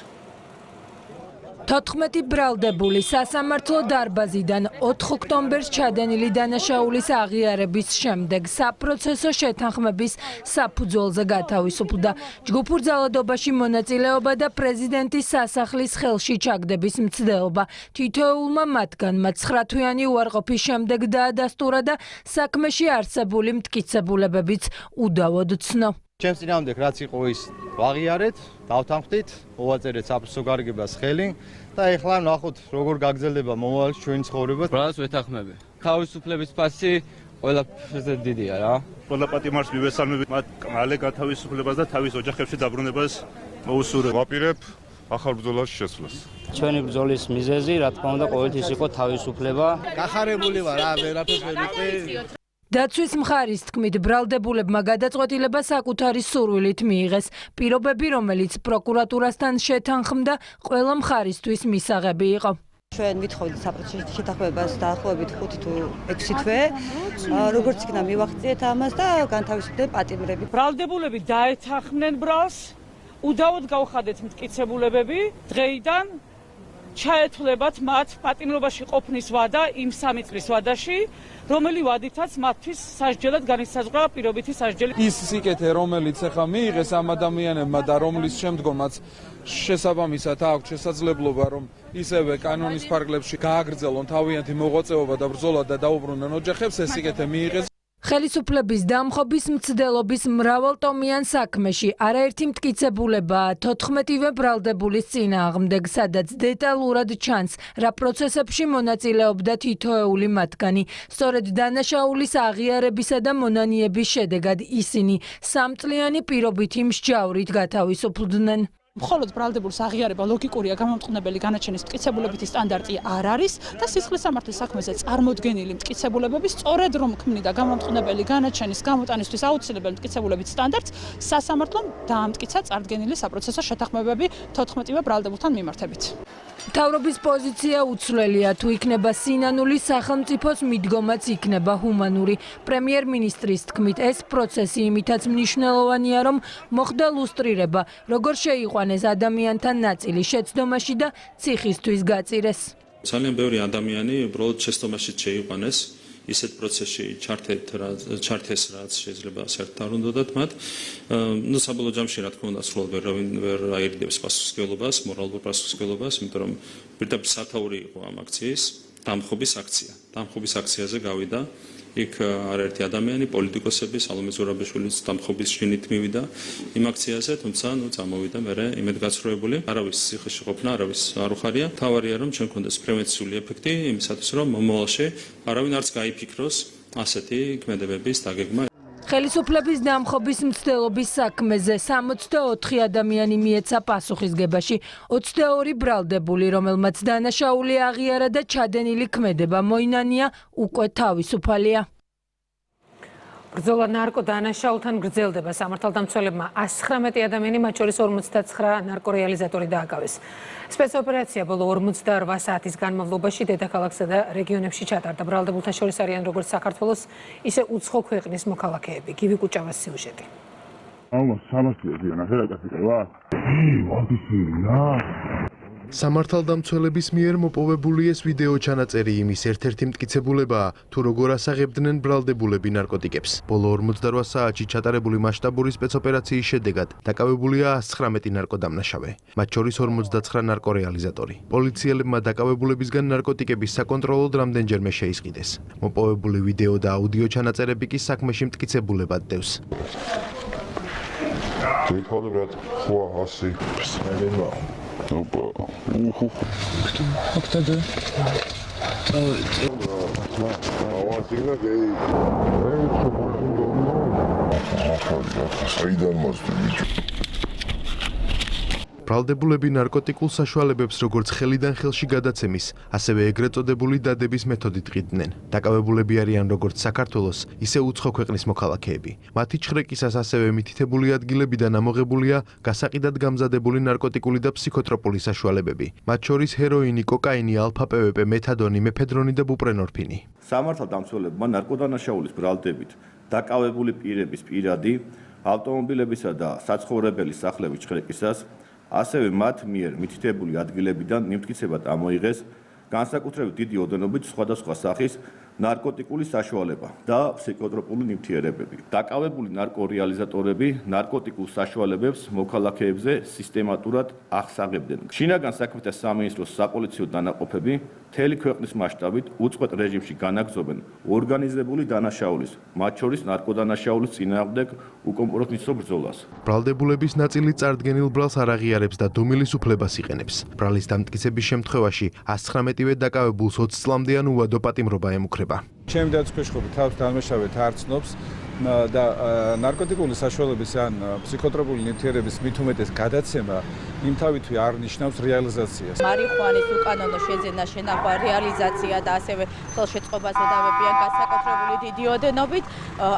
14 ბრალდებული სასამართლო დარბაზიდან 4 ოქტომბერს ჩადენილი დანაშაულის აღიარების შემდეგ საპროცესო შეთანხმების საფუძველზე გათავისუფლდა. ჯგუფურ ძალადობაში მონაწილეობა და პრეზიდენტის სასახლის ხელში ჩაგდების მცდელობა. თითოეულმა მათგანმა 9 თვიანი უარყოფის შემდეგ დაადასტურა და საქმეში არსებული მტკიცებულებებიც უდავოდ ცნო. ჩემს წინააღმდეგ რაც იყო ის ვაღიარეთ, დავთანხმდით, მოვაწერეთ საფრთხო გარიგებას ხელი და ეხლა ნახოთ როგორ გაგრძელდება მომავალში ჩვენი ცხოვრება. ბრალს ვეთანხმები. თავისუფლების ფასი ყველაფერზე დიდია რა. ყველა პატიმარს მივესალმებით მათ მალე გათავისუფლებას და თავის ოჯახებში დაბრუნებას მოუსურვებ. ვაპირებ ახალ ბრძოლაში შესვლას. ჩვენი ბრძოლის მიზეზი, რა თქმა უნდა, ყოველთვის იყო თავისუფლება. გახარებული ვარ, ვერაფერს ვერ ვიყრი. დაცვის მხარის თქმით, ბრალდებულებმა გადაწყვეტილება საკუთარი სურვილით მიიღეს. პირობები, რომელიც პროკურატურასთან შეთანხმდა, ყველა მხარისთვის მისაღები იყო. ჩვენ ვითხოვთ საპროცესო შეთანხმებას დაახლოებით 5 თუ 6 თვე. როგორც იქნა მივახციეთ ამას და განთავისუფლდნენ პატიმრები. ბრალდებულები დაეთანხმნენ ბრალს, უდავოდ გავხადეთ მტკიცებულებები დღეიდან ჩაეთვლებათ მათ პატიმრობაში ყოფნის ვადა იმ 3 წლის ვადაში, რომელი ვადითაც მათთვის სასჯელად განისაზღვრა პირობითი სასჯელი. ის სიკეთე, რომელიც ახლა მიიღეს ამ ადამიანებმა და რომლის შემდგომაც შესაბამისად აქვს შესაძლებლობა, რომ ისევე კანონის ფარგლებში გააგრძელონ თავიანთი მოღვაწეობა და ბრძოლა და დაუბრუნდნენ ოჯახებს, ეს სიკეთე მიიღეს. ხელისუფლების დამხობის მცდელობის მრავალტომიან საქმეში არაერთი მტკიცებულებაა 14-ვე ბრალდებულის წინააღმდეგ, სადაც დეტალურად ჩანს, რა პროცესებში მონაწილეობდა თითოეული მათგანი. სწორედ დანაშაულის აღიარებისა და მონანიების შედეგად ისინი 3 წლიანი პირობითი მსჯავრით გათავისუფლდნენ. მხოლოდ ბრალდებულის აღიარება ლოგიკურია, გამომწყნებელი განაჩენის მტკიცებულებითი სტანდარტი არ არის და სისხლის სამართლის საქმეზე წარმოდგენილი მტკიცებულებები სწორედ რომ ქმნიდა გამომწყნებელი განაჩენის გამოტანისთვის აუცილებელ მტკიცებულებით სტანდარტს, სასამართლომ დაამტკიცა წარდგენილი საპროცესო შეთანხმებები 14-ვე ბრალდებულთან მიმართებით. მთავრობის პოზიცია უცვლელია, თუ იქნება სინანული, სახელმწიფოს მიდგომაც იქნება ჰუმანური. პრემიერ-მინისტრის თქმით, ეს პროცესი იმითაც მნიშვნელოვანია, რომ მოხდა ლუსტრირება, როგორ შეიყვანეს ადამიანთა ნაწილი შეცდომაში და ციხისთვის გაწირეს. ძალიან ბევრი ადამიანი უბრალოდ შეცდომაში შეიყვანეს. ისეთ პროცესში ჩართეს, რაც შეიძლება საერთოდ არ უნდათ მათ. საბოლოო ჯამში, რა თქმა უნდა, სრულად ვერ აირიდებს პასუხისმგებლობას, მორალურ პასუხისმგებლობას, იმიტომ რომ პირდაპირ სათაური იყო ამ აქციის დამხობის აქცია. დამხობის აქციაზე გავიდა იქ არაერთი ადამიანი, პოლიტიკოსები, სალომე ზურაბაშვილის დამხობის შინით მივიდა იმ აქციაზე, თუმცა წამოვიდა მერე იმედგაცრუებული. არავის ციხეში ყოფნა, არავის არ უხარია. თავარია რომ ჩვენ გქონდეს პრევენციული ეფექტი იმისათვის, რომ მომავალში არავინ არც გაიფიქროს ასეთი ქმედებების დაგეგმა. ხელისუფლების დამხობის მცდელობის საქმეზე 64 ადამიანი მიეცა პასუხისგებაში, 22 ბრალდებული, რომელმაც დანაშაული აღიარა და ჩადენილი ქმედება მოინანია, უკვე თავისუფალია. ბრძოლა ნარკოდანაშაულთან გრძელდება. სამართალდამცველებმა 119 ადამიანი, მათ შორის 59 ნარკორეალიზატორი დააკავეს. სპეცოპერაცია ბოლო 48 საათის განმავლობაში დედაქალაქსა და რეგიონებში ჩატარდა. ბრალდებულთა შორის არიან როგორც საქართველოს, ისე უცხო ქვეყნის მოქალაქეები. გივი კუჭავას სიუჟეტი. სამართალდამცველების მიერ მოპოვებული ეს ვიდეო ჩანაწერი იმის ერთ-ერთი მტკიცებულებაა, თუ როგორ ასაღებდნენ ბრალდებულები ნარკოტიკებს. ბოლო 48 საათში ჩატარებული მასშტაბური სპეცოპერაციის შედეგად დაკავებულია 119 ნარკოდამნაშავე, მათ შორის 59 ნარკორეალიზატორი. პოლიციელებმა დაკავებულებისგან ნარკოტიკების საკონტროლოდ რამდენჯერმე შეისყიდეს. მოპოვებული ვიდეო და აუდიო ჩანაწერები კი საქმეში მტკიცებულებად დევს. ბრალდებულები ნარკოტიკულ საშუალებებს როგორც ხელიდან ხელში გადაცემის, ასევე ეგრეთ წოდებული დადების მეთოდით ყიდნენ. დაკავებულები არიან როგორც საქართველოს, ისე უცხო ქვეყნის მოქალაქეები. მათი ჩხრეკისას ასევე მითითებული ადგილებიდან ამოღებულია გასაყიდად გამზადებული ნარკოტიკული და ფსიქოტროპული საშუალებები, მათ შორის ჰეროინი, კოკაინი, ალფა-პვპ, მეთადონი, მეფედრონი და ბუპრენორფინი. სამართალდამცველებმა ნარკოდანაშაულის ბრალდებით დაკავებული პირების პირადი, ავტომობილებისა და საცხოვრებელი სახლების ჩხრეკისას ასევე მათ მიერ მითითებული ადგილებიდან მიმტკიცებად ამოიღეს განსაკუთრებით დიდი ოდენობით სხვადასხვა სახის ნარკოტიკული საშუალება და ფსიქოტროპული ნივთიერებები. დაკავებული ნარკორეალიზატორები ნარკოტიკულ საშუალებებს მოქალაქეებზე სისტემატურად აღსაღებდნენ. შინაგან საქმეთა სამინისტროს საპოლიციო დანაყოფები მთელი ქვეყნის მასშტაბით უწყვეტ რეჟიმში განაგრძობენ ორგანიზებული დანაშაულის, მათ შორის ნარკოდანაშაულის წინააღმდეგ უკომპრომისო ბრძოლას. ბრალდებულების ნაწილი წარდგენილ ბრალს არ აღიარებს და დუმილის უფლებას იყენებს. ბრალის დამტკიცების შემთხვევაში 119-ვე დაკავებულს 20 წლამდე ან უვადო პატიმრობა ემუქრება. ჩემი დაცქვეშხობი თავს დამნაშავედ არ ცნობს და ნარკოტიკული საშუალების ან ფსიქოტროპული ნივთიერების მით უმეტეს გადაცემა იმთავითვე არ ნიშნავს რეალიზაციას. მარიხუანის უკანონო შეძენა, შენახვა, რეალიზაცია და ასევე ხელშეწყობას ედავებიან განსაკუთრებული დიდი ოდენობით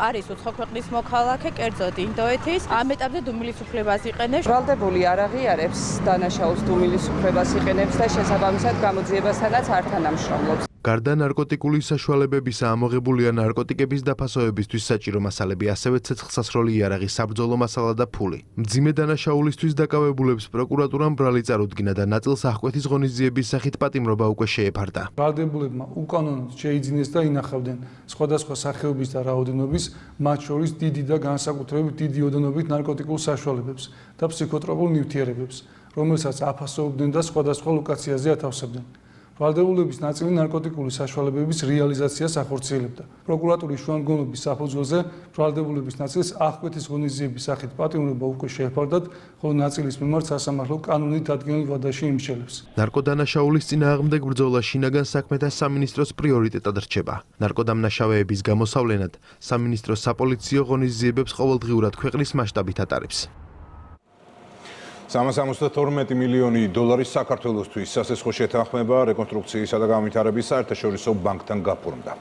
არის უცხო ქვეყნის მოქალაქე, კერძოდ ინდოეთის. ამ ეტაპზე დუმილის უფლებას იყენებს. ბრალდებული არ აღიარებს დანაშაულს, დუმილის უფლებას იყენებს და შესაბამისად გამოძიებასთანაც არ თანამშრომლობს. გარდა ნარკოტიკული საშუალებებისა ამოღებულია ნარკოტიკების დაფასოებისთვის საჭირო მასალები, ასევე ცეცხლსასროლი იარაღი, საბრძოლო მასალა და ფული. მძიმე დანაშაულისთვის დაკავებულებს პროკურატურამ ბრალი წარუდგინა და ნაწილს აღკვეთის ღონისძიების სახით პატიმრობა უკვე შეეფარდა. ბრალდებულებმა უკანონოდ შეიძინეს და ინახავდნენ სხვადასხვა სახეობის და რაოდენობის, მათ შორის დიდი და განსაკუთრებით დიდი ოდენობით ნარკოტიკულ საშუალებებს და ფსიქოტროპულ ნივთიერებებს, რომელსაც აფასოვდნენ და სხვადასხვა ლოკაციაზე ათავსებდნენ. ბრალდებულების ნაწილი ნარკოტიკული საშუალებების რეალიზაციას ახორციელებდა. პროკურატურის შუამდგომლობის საფუძველზე ბრალდებულების ნაწილს აღკვეთის ღონისძიების სახით პატიმრობა უკვე შეეფარდათ, ხოლო ნაწილის მიმართ სასამართლო კანონით დადგენილ ვადაში იმსჯელებს. ნარკოდანაშაულის წინააღმდეგ ბრძოლა შინაგან საქმეთა სამინისტროს პრიორიტეტად რჩება. ნარკოდამნაშავეების გამოსავლენად სამინისტრო საპოლიციო ღონისძიებებს ყოველდღიურად ქვეყნის მასშტაბით ატარებს. 372 მილიონი დოლარის საქართველოსთვის სასესხო შეთანხმება რეკონსტრუქციისა და განვითარების საერთაშორისო ბანკთან გაფორმდა.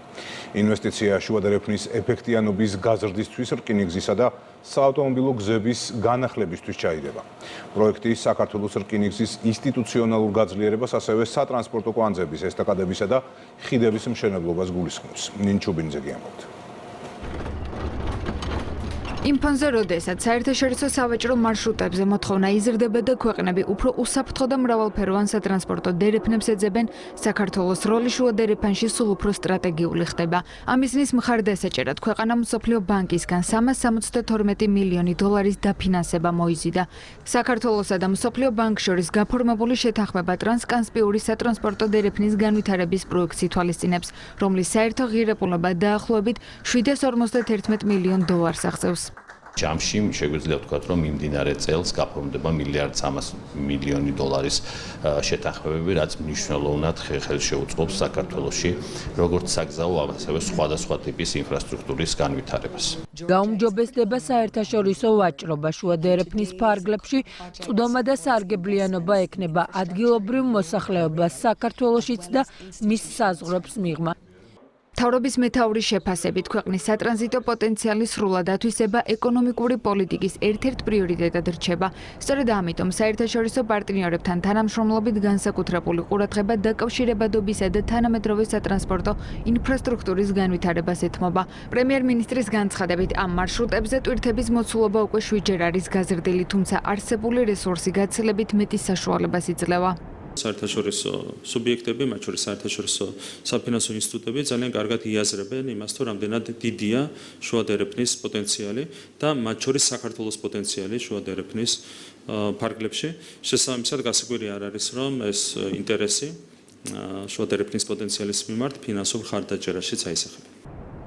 ინვესტიცია შუადერეფნის ეფექტიანობის გაზრდისთვის, რკინიგზისა და საავტომობილო გზების განახლებისთვის ჩაიდება. პროექტი საქართველოს რკინიგზის ინსტიტუციონალურ გაძლიერებას, ასევე სატრანსპორტო კვანძების, ესტაკადებისა და ხიდების მშენებლობას გულისხმობს. ნინჩუბინძე გიამბობთ. იმ ფონზე, როდესაც საერთაშორისო სავაჭრო მარშრუტებზე მოთხოვნა იზრდება და ქვეყნები უფრო უსაფრთხო და მრავალფეროვან სატრანსპორტო დერეფნებს ეძებენ, საქართველოს როლი შუადერეფანში სულ უფრო სტრატეგიული ხდება. ამ მიზნის მხარდასაჭერად ქვეყანამ მსოფლიო ბანკისგან 372 მილიონი დოლარის დაფინანსება მოიზიდა. საქართველოსა და მსოფლიო ბანკს შორის გაფორმებული შეთანხმება ტრანსკასპიური სატრანსპორტო დერეფნის განვითარების პროექტს ითვალისწინებს, რომლის საერთო ღირებულება დაახლოებით 751 მილიონ დოლარს აღწევს. ჯამში შეგვიძლია ვთქვათ, რომ მიმდინარე წელს გაფორმდება 1.3 მილიონი დოლარის შეთანხმებები, რაც მნიშვნელოვნად ხელს შეუწყობს საქართველოში როგორც საგზაო, ასევე სხვადასხვა ტიპის ინფრასტრუქტურის განვითარებას. გაუმჯობესდება საერთაშორისო ვაჭრობა შუადერეფნის ფარგლებში, წვდომა და სარგებლიანობა ექნება ადგილობრივ მოსახლეობას საქართველოშიც და მის საზღვრებს მიღმა. მთავრობის მეთაურის შეფასებით ქვეყნის სატრანზიტო პოტენციალის სრულად ათვისება ეკონომიკური პოლიტიკის ერთ-ერთ პრიორიტეტად რჩება. სწორედ ამიტომ საერთაშორისო პარტნიორებთან თანამშრომლობით განსაკუთრებული ყურადღება დაკავშირებადობისა და თანამედროვე სატრანსპორტო ინფრასტრუქტურის განვითარებას ეთმობა. პრემიერ-მინისტრის განცხადებით, ამ მარშრუტებზე ტვირთების მოცულობა უკვე 7-ჯერ არის გაზრდილი, თუმცა არსებული რესურსი გაცილებით მეტი საშუალებას იძლევა. საერთაშორისო სუბიექტები, მათ შორის საერთაშორისო საფინანსო ინსტიტუტები ძალიან კარგად იაზრებენ იმას, თუ რამდენად დიდია შუადერეფნის პოტენციალი და მათ შორის საქართველოს პოტენციალი შუადერეფნის ფარგლებში. შესაბამისად, გასაკვირი არ არის, რომ ეს ინტერესი შუადერეფნის პოტენციალის მიმართ ფინანსურ ხარდაჭერაშიც აისახება.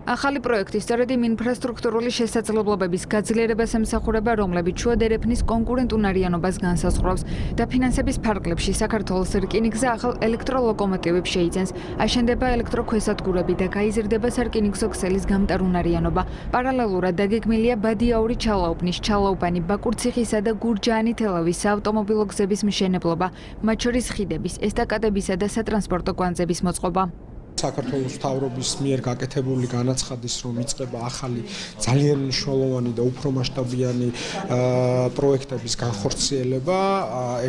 ახალი პროექტი სწორედ იმ ინფრასტრუქტურული შესაძლებლობების გაძლიერებას ემსახურება, რომლებიც შუადერეფნის კონკურენტუნარიანობას განსაზღვრავს. დაფინანსების ფარგლებში საქართველოს რკინიგზა ახალ ელექტროლოკომოტივებს შეიძენს, აშენდება ელექტროქვესადგურები და გაიზრდება სარკინიგზო ქსელის გამტარუნარიანობა. პარალელურად დაგეგმილია ბადიაური ჩალაუბნის, ჩალაუბანი, ბაკურციხისა და გურჯაანი-თელავის საავტომობილო გზების მშენებლობა, მათ შორის ხიდების, ესტაკადებისა და სატრანსპორტო კვანძების მოწყობა. საქართველოს მთავრობის მიერ გაკეთებული განაცხადის, რომ იწყება ახალი ძალიან მნიშვნელოვანი და უფრო მასშტაბიანი პროექტების განხორციელება,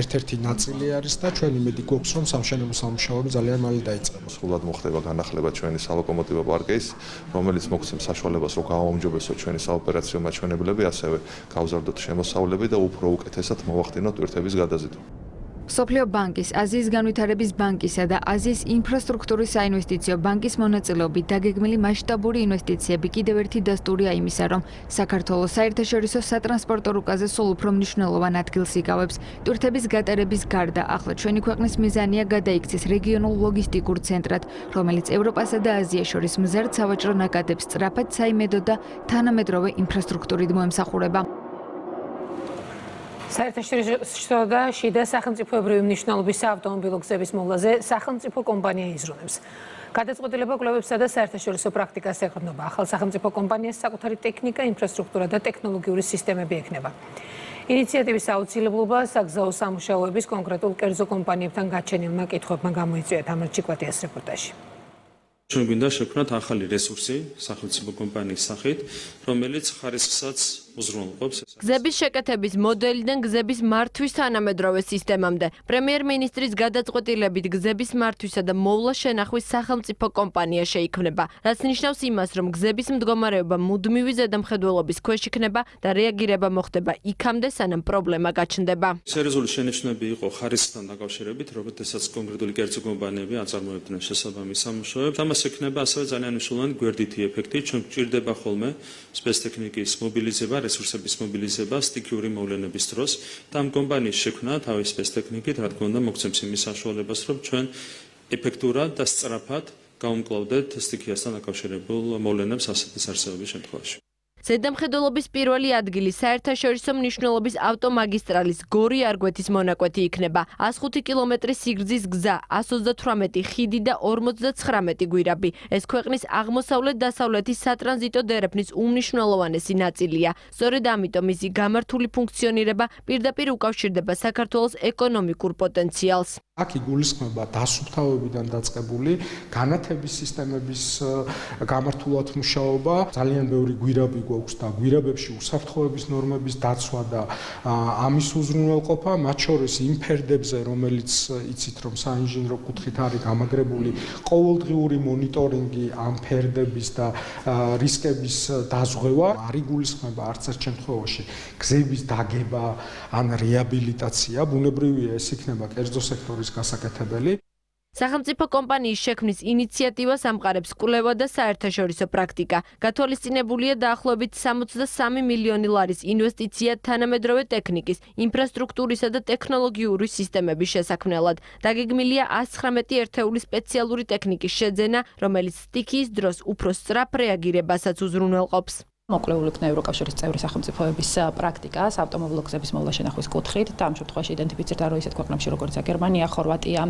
ერთ-ერთი ნაწილი არის და ჩვენ იმედი გვაქვს, რომ სამშენებლო სამუშაოები ძალიან მალე დაიწყება. სრულად მოხდება განახლება ჩვენი სალოკომოტივო პარკის, რომელიც მოგცემს საშუალებას, რომ გააუმჯობესოთ ჩვენი საოპერაციო მაჩვენებლები, ასევე გავზარდოთ შემოსავლები და უფრო უკეთესად მოვახდინოთ ტვირთების გადაზიდვა. მსოფლიო ბანკის, აზიის განვითარების ბანკისა და აზიის ინფრასტრუქტურის საინვესტიციო ბანკის მონაწილეობით დაგეგმილი მასშტაბური ინვესტიციები კიდევ ერთი დასტურია იმისა, რომ საქართველოს საერთაშორისო სატრანსპორტო რუკაზე სულ უფრო მნიშვნელოვან ადგილს იკავებს. ტვირთების გატარების გარდა, ახლა ჩვენი ქვეყნის მიზანია გადაიქცეს რეგიონულ ლოგისტიკურ ცენტრად, რომელიც ევროპასა და აზიას შორის მზარდ სავაჭრო ნაკადებს სწრაფად საიმედო და თანამედროვე ინფრასტრუქტურით მოემსახურება. საერთაშორისო და შიდა სახელმწიფოებრივი მნიშვნელობის საავტომობილო გზების მოვლაზე სახელმწიფო კომპანია იზრუნებს. გადაწყვეტილება კვლევებსა და საერთაშორისო პრაქტიკას ეყრდნობა. ახალ სახელმწიფო კომპანიას საკუთარი ტექნიკა, ინფრასტრუქტურა და ტექნოლოგიური სისტემები ექნება. ინიციატივის აუცილებლობა საგზაო სამუშაოების კონკრეტულ კერძო კომპანიებთან გაჩენილმა კითხვებმა გამოიწვია. თამარ ჩიკვატიას რეპორტაჟი. ჩვენ გვინდა შევქმნათ ახალი რესურსი სახელმწიფო კომპანიის სახით, რომელიც ხარისხსაც უზრუნველყოფს. გზების შეკეთების მოდელიდან გზების მართვის თანამედროვე სისტემამდე. პრემიერ-მინისტრის გადაწყვეტილებით გზების მართვისა და მოვლა შენახვის სახელმწიფო კომპანია შეიქმნება, რაც ნიშნავს იმას, რომ გზების მდგომარეობა მუდმივი ზედამხედველობის ქვეშ იქნება და რეაგირება მოხდება იქამდე, სანამ პრობლემა გაჩნდება. სერიოზული შენიშვნები იყო ხარისხთან დაკავშირებით, როდესაც კონკრეტული კერძო კომპანიები აწარმოებდნენ შესაბამის სამუშაოებს. ამას ექნება ასევე ძალიან მნიშვნელოვანი გვერდითი ეფექტი, ჩვენ გვჭირდება ხოლმე სპეცტექნიკის მობილიზება, რესურსების მობილიზება სტიქიური მოვლენების დროს და ამ კომპანიის შექმნა თავის სპეცტექნიკით, რა თქმა უნდა, მოგცემს იმის საშუალებას, რომ ჩვენ ეფექტურად და სწრაფად გავუმკლავდეთ სტიქიასთან დაკავშირებულ მოვლენებს ასეთის არსებობის შემთხვევაში. ზედამხედველობის პირველი ადგილი საერთაშორისო მნიშვნელობის ავტომაგისტრალის გორი-არგვეთის მონაკვეთი იქნება. 105 კილომეტრის სიგრძის გზა, 138 ხიდი და 59 გვირაბი. ეს ქვეყნის აღმოსავლეთ-დასავლეთის სატრანზიტო დერეფნის უმნიშვნელოვანესი ნაწილია. სწორედ ამიტომ მისი გამართული ფუნქციონირება პირდაპირ უკავშირდება საქართველოს ეკონომიკურ პოტენციალს. აქ იგულისხმება დასუფთავებიდან დაწყებული განათების სისტემების გამართულად მუშაობა, ძალიან ბევრი გვირაბი გვაქვს და გვირაბებში უსაფრთხოების ნორმების დაცვა და ამის უზრუნველყოფა, მათ შორის იმ ფერდებზე, რომელიც იცით რომ საინჟინრო კუთხით არის გამაგრებული, ყოველდღიური მონიტორინგი ამ ფერდების და რისკების დაზღვევა, არ იგულისხმება არც ერთ შემთხვევაში გზების დაგება ან რეაბილიტაცია, ბუნებრივია ეს იქნება კერძო სექტორის გასაკეთებელი. სახელმწიფო კომპანიის შექმნის ინიციატივას ამყარებს კვლევა და საერთაშორისო პრაქტიკა. გათვალისწინებულია დაახლოებით 63 მილიონი ლარის ინვესტიცია თანამედროვე ტექნიკის, ინფრასტრუქტურისა და ტექნოლოგიური სისტემების შესაქმნელად. დაგეგმილია 119 ერთეული სპეციალური ტექნიკის შეძენა, რომელიც სტიქიის დროს უფრო სწრაფ რეაგირებასაც უზრუნველყოფს. მოკლეული იქნა ევროკავშირის წევრი სახელმწიფოების პრაქტიკას ავტომობილო გზების მოვლა შენახვის კუთხით და ამ შემთხვევაში იდენტიფიცირდა რომ ისეთ ქვეყნებში როგორიცაა გერმანია, ხორვატია,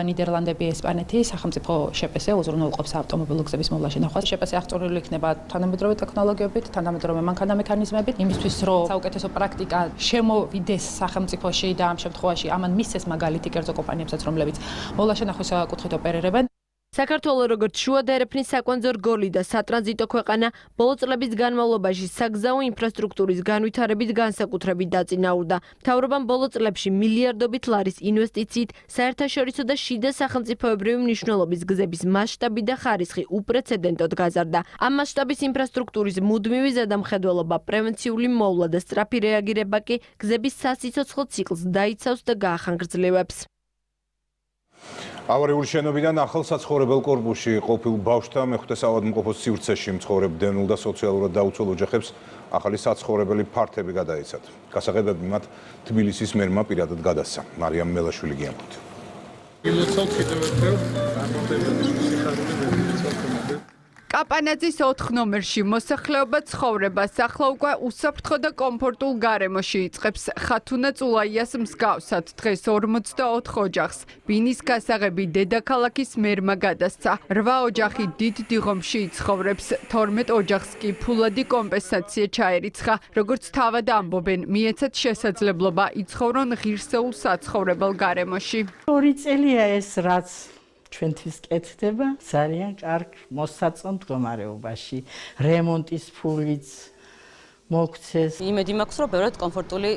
ნიდერლანდები, ესპანეთი სახელმწიფო შეპესე უზრუნველყოფს ავტომობილო გზების მოვლა შენახვას. შეპესე აღჭურვილი იქნება თანამედროვე ტექნოლოგიებით, თანამედროვე მანქანა მექანიზმებით, იმისთვის რომ საუკეთესო პრაქტიკა შემოვიდეს სახელმწიფოში და ამ შემთხვევაში ამან მისცეს მაგალითი კერძო კომპანიებსაც, რომლებიც მოვლა შენახვის კუთხით ოპერირებენ. საქართველო როგორც შუა დერეფნის საკვანძო რგოლი და სატრანზიტო ქვეყანა ბოლო წლების განმავლობაში საგზაო ინფრასტრუქტურის განვითარებით განსაკუთრებით დაწინაურდა. მთავრობამ ბოლო წლებში მილიარდობით ლარის ინვესტიციით საერთაშორისო და შიდა სახელმწიფოებრივი მნიშვნელობის გზების მასშტაბი და ხარისხი უპრეცედენტოდ გაზარდა. ამ მასშტაბის ინფრასტრუქტურის მუდმივი ზედამხედველობა, პრევენციული მოვლა და სწრაფი რეაგირება კი გზების სასიცოცხლო ციკლს დაიცავს და გაახანგრძლივებს. ავარიული შენობიდან ახალ საცხოვრებელ კორპუსში ყოფილ ბავშვთა მეხუთე საავადმყოფოს სივრცეში მცხოვრებდენულ და სოციალურად დაუცველ ოჯახებს ახალი საცხოვრებელი ფართები გადაეცათ. გასაღებები მათ თბილისის მერმა პირადად გადასცა. მარიამ მელაშვილი გიამბობთ. კაპანაძის 4 ნომერში მოსახლეობა ცხოვრებას ახლა უკვე უსაფრთხო და კომფორტულ გარემოში იწყებს. ხათუნა წულაიას მსგავსად დღეს 44 ოჯახს ბინის გასაღები დედაქალაქის მერმა გადასცა. 8 ოჯახი დიდ დიღომში იცხოვრებს, 12 ოჯახს კი ფულადი კომპენსაცია ჩაერიცხა. როგორც თავად ამბობენ, მიეცათ შესაძლებლობა იცხოვრონ ღირსეულ საცხოვრებელ გარემოში. 2 წელია ეს რაც ჩვენთვის კეთდება ძალიან კარგ მოსაწონ მდგომარეობაში. რემონტის ფულიც მოგცეს. იმედი მაქვს, რომ ბევრად კომფორტული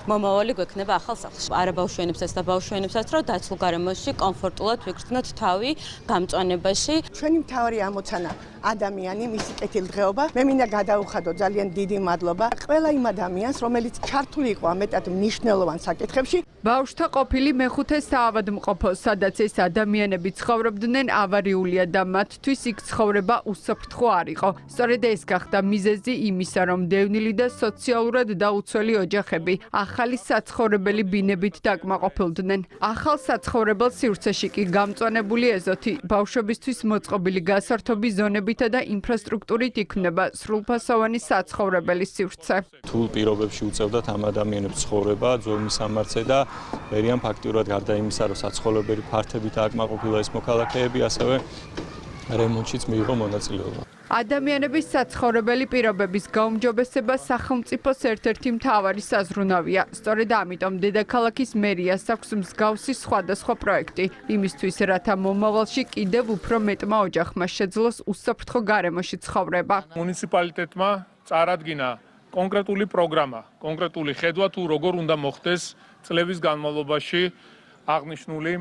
მომავალი გვექნება ახალ სახლში. არა ბავშვენებსაც და ბავშვენებსაც, რომ დაცულ გარემოში კომფორტულად ვიგრძნოთ თავი გამწვანებაში. ჩვენი მთავარი ამოცანა ადამიანი, მისი კეთილდღეობა. მე მინდა გადაუხადო ძალიან დიდი მადლობა ყველა იმ ადამიანს, რომელიც ჩართული იყო ამ მეტად მნიშვნელოვან საკითხებში. ბავშვთა ყოფილი მეხუთე საავადმყოფო, სადაც ეს ადამიანები ცხოვრობდნენ, ავარიულია და მათთვის იქ ცხოვრება უსაფრთხო არ იყო. სწორედ ეს გახდა მიზეზი იმისა, რომ დევნილი და სოციალურად დაუცველი ოჯახები ახალი საცხოვრებელი ბინებით დაკმაყოფილდნენ. ახალ საცხოვრებელ სივრცეში კი გამწვანებული ეზოთი ბავშვებისთვის მოწყობილი გასართობი ზონებითა და ინფრასტრუქტურით იქნება სრულფასოვანი საცხოვრებელი სივრცე. რთულ პირობებში უწევდათ ამ ადამიანებს ცხოვრება, ძველი სამარცე და ვერიან ფაქტიურად გარდა იმისა, რომ საცხოვრებელი ფართებით დააკმაყოფილა ეს მოქალაქეები, ასევე რემონტშიც მიიღო მონაწილეობა. ადამიანების საცხოვრებელი პირობების გაუმჯობესება სახელმწიფოს ერთ-ერთი მთავარი საზრუნავია. სწორედ ამიტომ დედაქალაქის მერიას აქვს მსგავსი სხვადასხვა პროექტი. იმისთვის, რათა მომავალში კიდევ უფრო მეტმა ოჯახმა შეძლოს უსაფრთხო გარემოში ცხოვრება. მუნიციპალიტეტმა წარადგინა კონკრეტული პროგრამა, კონკრეტული ხედვა თუ როგორ უნდა მოხდეს წლების განმავლობაში აღნიშნული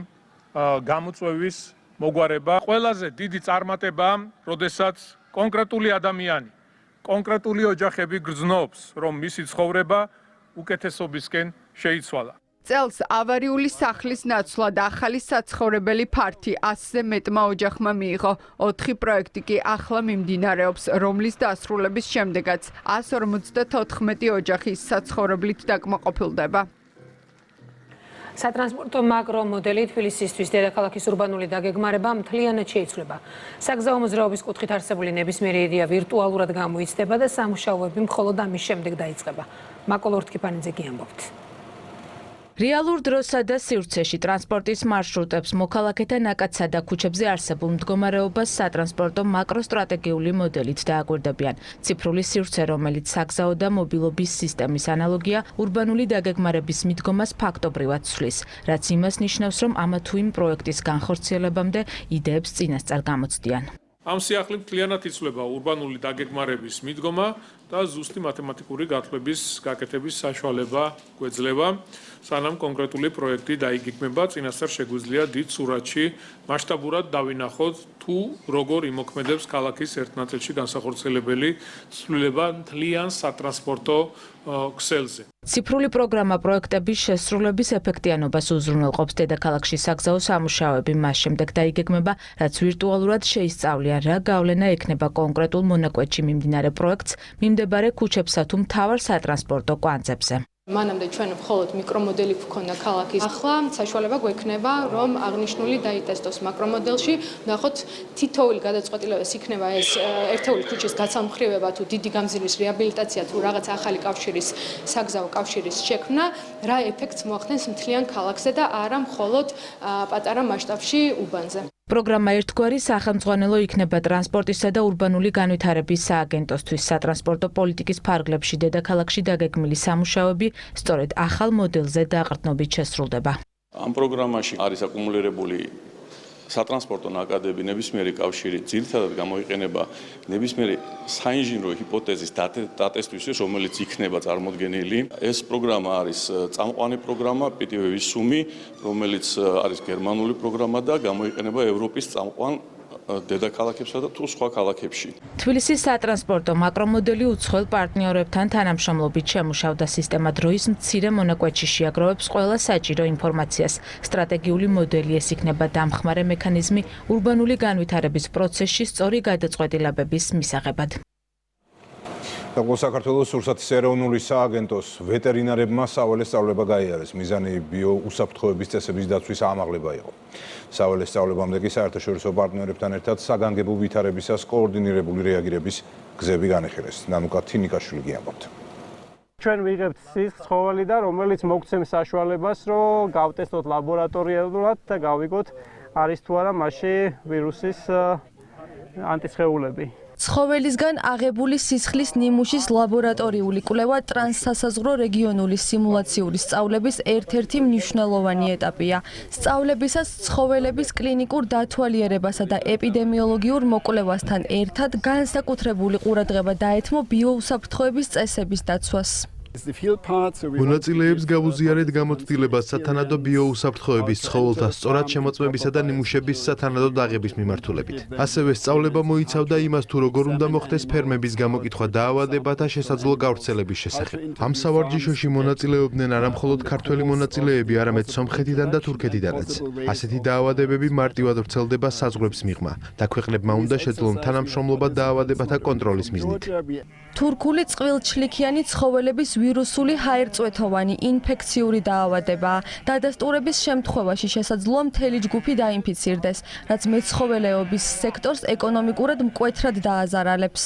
გამოწვევის მოგვარება. ყველაზე დიდი წარმატება, როდესაც კონკრეტული ადამიანი, კონკრეტული ოჯახები გრძნობს, რომ მისი ცხოვრება უკეთესობისკენ შეიცვალა. წელს ავარიული სახლის ნაცვლად ახალი საცხოვრებელი ფართი 100-ზე მეტმა ოჯახმა მიიღო. 4 პროექტი კი ახლა მიმდინარეობს, რომლის დასრულების შემდეგაც 154 ოჯახი საცხოვრებლით დაკმაყოფილდება. სატრანსპორტო მაკრო მოდელი თბილისისთვის დედაქალაქის ურბანული დაგეგმარება მთლიანად შეიცვლება. საგზაო მოძრაობის კუთხით არსებული ნებისმიერი იდეა ვირტუალურად გამოიცდება და სამუშაოები მხოლოდ ამის შემდეგ დაიწყება. მაკოლ ორთქიფანიძე კი ამბობთ. რეალურ დროსა და სივრცეში ტრანსპორტის მარშრუტებს, მოქალაქეთა ნაკადსა და ქუჩებზე არსებულ მდგომარეობას სატრანსპორტო მაკროსტრატეგიული მოდელით დააკვირდებიან. ციფრული სივრცე, რომელიც საგზაო და მობილობის სისტემის ანალოგია, ურბანული დაგეგმარების მიდგომას ფაქტობრივად ცვლის, რაც იმას ნიშნავს, რომ ამა თუ იმ პროექტის განხორციელებამდე იდეებს წინასწარ გამოცდიან. ამ სიახლით მთლიანად იცვლება ურბანული დაგეგმარების მიდგომა და ზუსტი მათემატიკური გათვლების გაკეთების საშუალება გვეძლება, სანამ კონკრეტული პროექტი დაიგეგმება, წინასწარ შეგვიძლია დიდ სურათში მასშტაბურად დავინახოთ, თუ როგორ იმოქმედებს ქალაქის ერთ ნაწილში განსახორციელებელი ცვლილება მთლიან სატრანსპორტო ქსელზე. ციფრული პროგრამა პროექტების შესრულების ეფექტიანობას უზრუნველყოფს. დედაქალაქში საგზაო სამუშაოები მას შემდეგ დაიგეგმება, რაც ვირტუალურად შეისწავლიან, რა გავლენა ექნება კონკრეტულ მონაკვეთში მიმდინარე პროექტს მიმდებარე ქუჩებსა თუ მთავარ სატრანსპორტო კვანძებზე. მანამდე ჩვენ მხოლოდ მიკრომოდელი გვქონდა ქალაქის. ახლა საშუალება გვექნება, რომ აღნიშნული დაიტესტოს მაკრომოდელში, ნახოთ თითოეული გადაწყვეტილებას იქნება ეს ერთეული ქუჩის გაცამხრივება თუ დიდი გამზირის რეაბილიტაცია თუ რაღაც ახალი კავშირის, საგზაო კავშირის შექმნა, რა ეფექტს მოახდენს მთლიან ქალაქზე და არა მხოლოდ პატარა მასშტაბში უბანზე. პროგრამა ერთგვარი სახელმძღვანელო იქნება ტრანსპორტისა და ურბანული განვითარების სააგენტოსთვის. სატრანსპორტო პოლიტიკის ფარგლებში დედაქალაქში დაგეგმილი სამუშაოები სწორედ ახალ მოდელზე დაყრდნობით შესრულდება. ამ პროგრამაში არის აკუმულირებული სატრანსპორტო ნაკადები, ნებისმიერი კავშირი ძირითადად გამოიყენება ნებისმიერი საინჟინრო ჰიპოთეზის დატესტვისთვის, რომელიც იქნება წარმოდგენილი. ეს პროგრამა არის წამყვანი პროგრამა პიტივევის სუმი, რომელიც არის გერმანული პროგრამა და გამოიყენება ევროპის წამყვან დედაქალაქებსა და თუ სხვა ქალაქებში. თბილისის სატრანსპორტო მაკრომოდელი უცხოელ პარტნიორებთან თანამშრომლობით შემუშავდა. სისტემა დროის მცირე მონაკვეთში შეაგროვებს ყველა საჭირო ინფორმაციას. სტრატეგიული მოდელი ეს იქნება დამხმარე მექანიზმი ურბანული განვითარების პროცესში სწორი გადაწყვეტილებების მისაღებად. საქართველოს სურსათის ეროვნული სააგენტოს ვეტერინარებმა საველე სწავლება გაიარეს. მიზანი ბიოუსაფრთხოების წესების დაცვის ამაღლება იყო. საველე სწავლებამდე კი საერთაშორისო პარტნიორებთან ერთად საგანგებო ვითარებისას კოორდინირებული რეაგირების გზები განეხილეს. ნანუკა თინიკაშვილი კი ამბობთ. ჩვენ ვიღებთ სისხლს ცხოველიდან, რომელიც მოგცემს საშუალებას, რომ გავტესტოთ ლაბორატორიულად და გავიგოთ არის თუ არა მასში ვირუსის ანტისხეულები. ცხოველისგან აღებული სისხლის ნიმუშის ლაბორატორიული კვლევა ტრანსსასაზღვრო რეგიონული სიმულაციური სწავლების ერთ-ერთი მნიშვნელოვანი ეტაპია. სწავლებისას ცხოველების კლინიკურ დათვალიერებასა და ეპიდემიოლოგიურ მოკვლევასთან ერთად განსაკუთრებული ყურადღება დაეთმო ბიოუსაფრთხოების წესების დაცვას. მონაწილეებს გავუზიარეთ გამოცდილება სათანადო ბიოუსაფრთხოების ცხოველთა სწორად შემოწმებისა და ნიმუშების სათანადო დაღების მიმართულებით. ასევე სწავლება მოიცავდა იმას, თუ როგორ უნდა მოხდეს ფერმების გამოკითხვა დაავადებათა შესაძლო გავრცელების შესახებ. ამ სავარჯიშოში მონაწილეობდნენ არა მხოლოდ ქართველი მონაწილეები, არამედ სომხეთიდან და თურქეთიდანაც. ასეთი დაავადებები მარტივად ვრცელდება საზღვრებს მიღმა და ქვეყნებმა უნდა შეძლონ თანამშრომლობა დაავადებათა კონტროლის მიზნით. თურქული წყვილჩლიქიანი ცხოველების ვირუსული ჰაერწვეთოვანი ინფექციური დაავადება. დადასტურების შემთხვევაში შესაძლოა მთელი ჯგუფი დაინფიცირდეს, რაც მეცხოველეობის სექტორს ეკონომიკურად მკვეთრად დააზარალებს.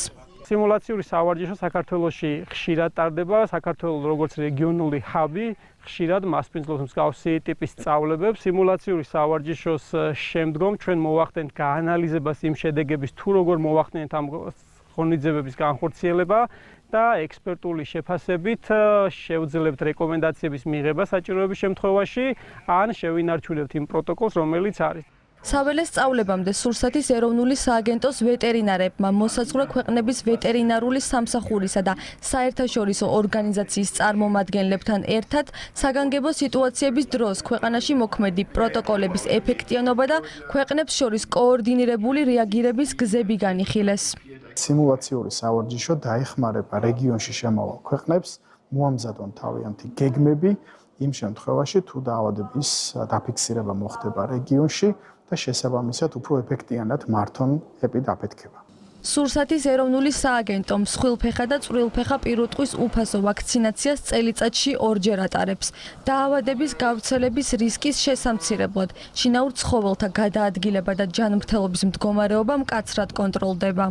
სიმულაციური სავარჯიშო საქართველოში ხშირად ტარდება, საქართველოს როგორც რეგიონული ჰაბი ხშირად მასპინძლობს მსგავსი ტიპის სწავლებებს. სიმულაციური სავარჯიშოს შემდგომ ჩვენ მოვახდენთ გაანალიზებას იმ შედეგების, თუ როგორ მოვახდენთ ამ ღონისძიებების განხორციელება და ექსპერტული შეფასებით შევძლებთ რეკომენდაციების მიღება საჭიროების შემთხვევაში ან შევინარჩუნებთ იმ პროტოკოლს, რომელიც არის. საველეს სწავლებამდე სურსათის ეროვნული სააგენტოს ვეტერინარებმა მოსაზღვრე ქვეყნების ვეტერინარული სამსახურისა და საერთაშორისო ორგანიზაციის წარმომადგენლებთან ერთად საგანგებო სიტუაციების დროს ქვეყანაში მოქმედი პროტოკოლების ეფექტიანობა და ქვეყნებს შორის კოორდინირებული რეაგირების გზები განიხილეს. სიმულაციური სავარჯიშო დაეხმარება რეგიონში შემავალ ქვეყნებს მოამზადონ თავიანთი გეგმები იმ შემთხვევაში თუ დაავადების დაფიქსირება მოხდება რეგიონში და შესაბამისად უფრო ეფექტიანად მართონ ეპიდაფეთქება. სურსათის ეროვნული სააგენტო მსხვილფეხა და წვრილფეხა პირუტყვის უფასო ვაქცინაციას წელიწადში 2-ჯერ ატარებს. დაავადების გავრცელების რისკის შესამცირებლად შინაურ ცხოველთა გადაადგილება და ჯანმრთელობის მდგომარეობა მკაცრად კონტროლდება.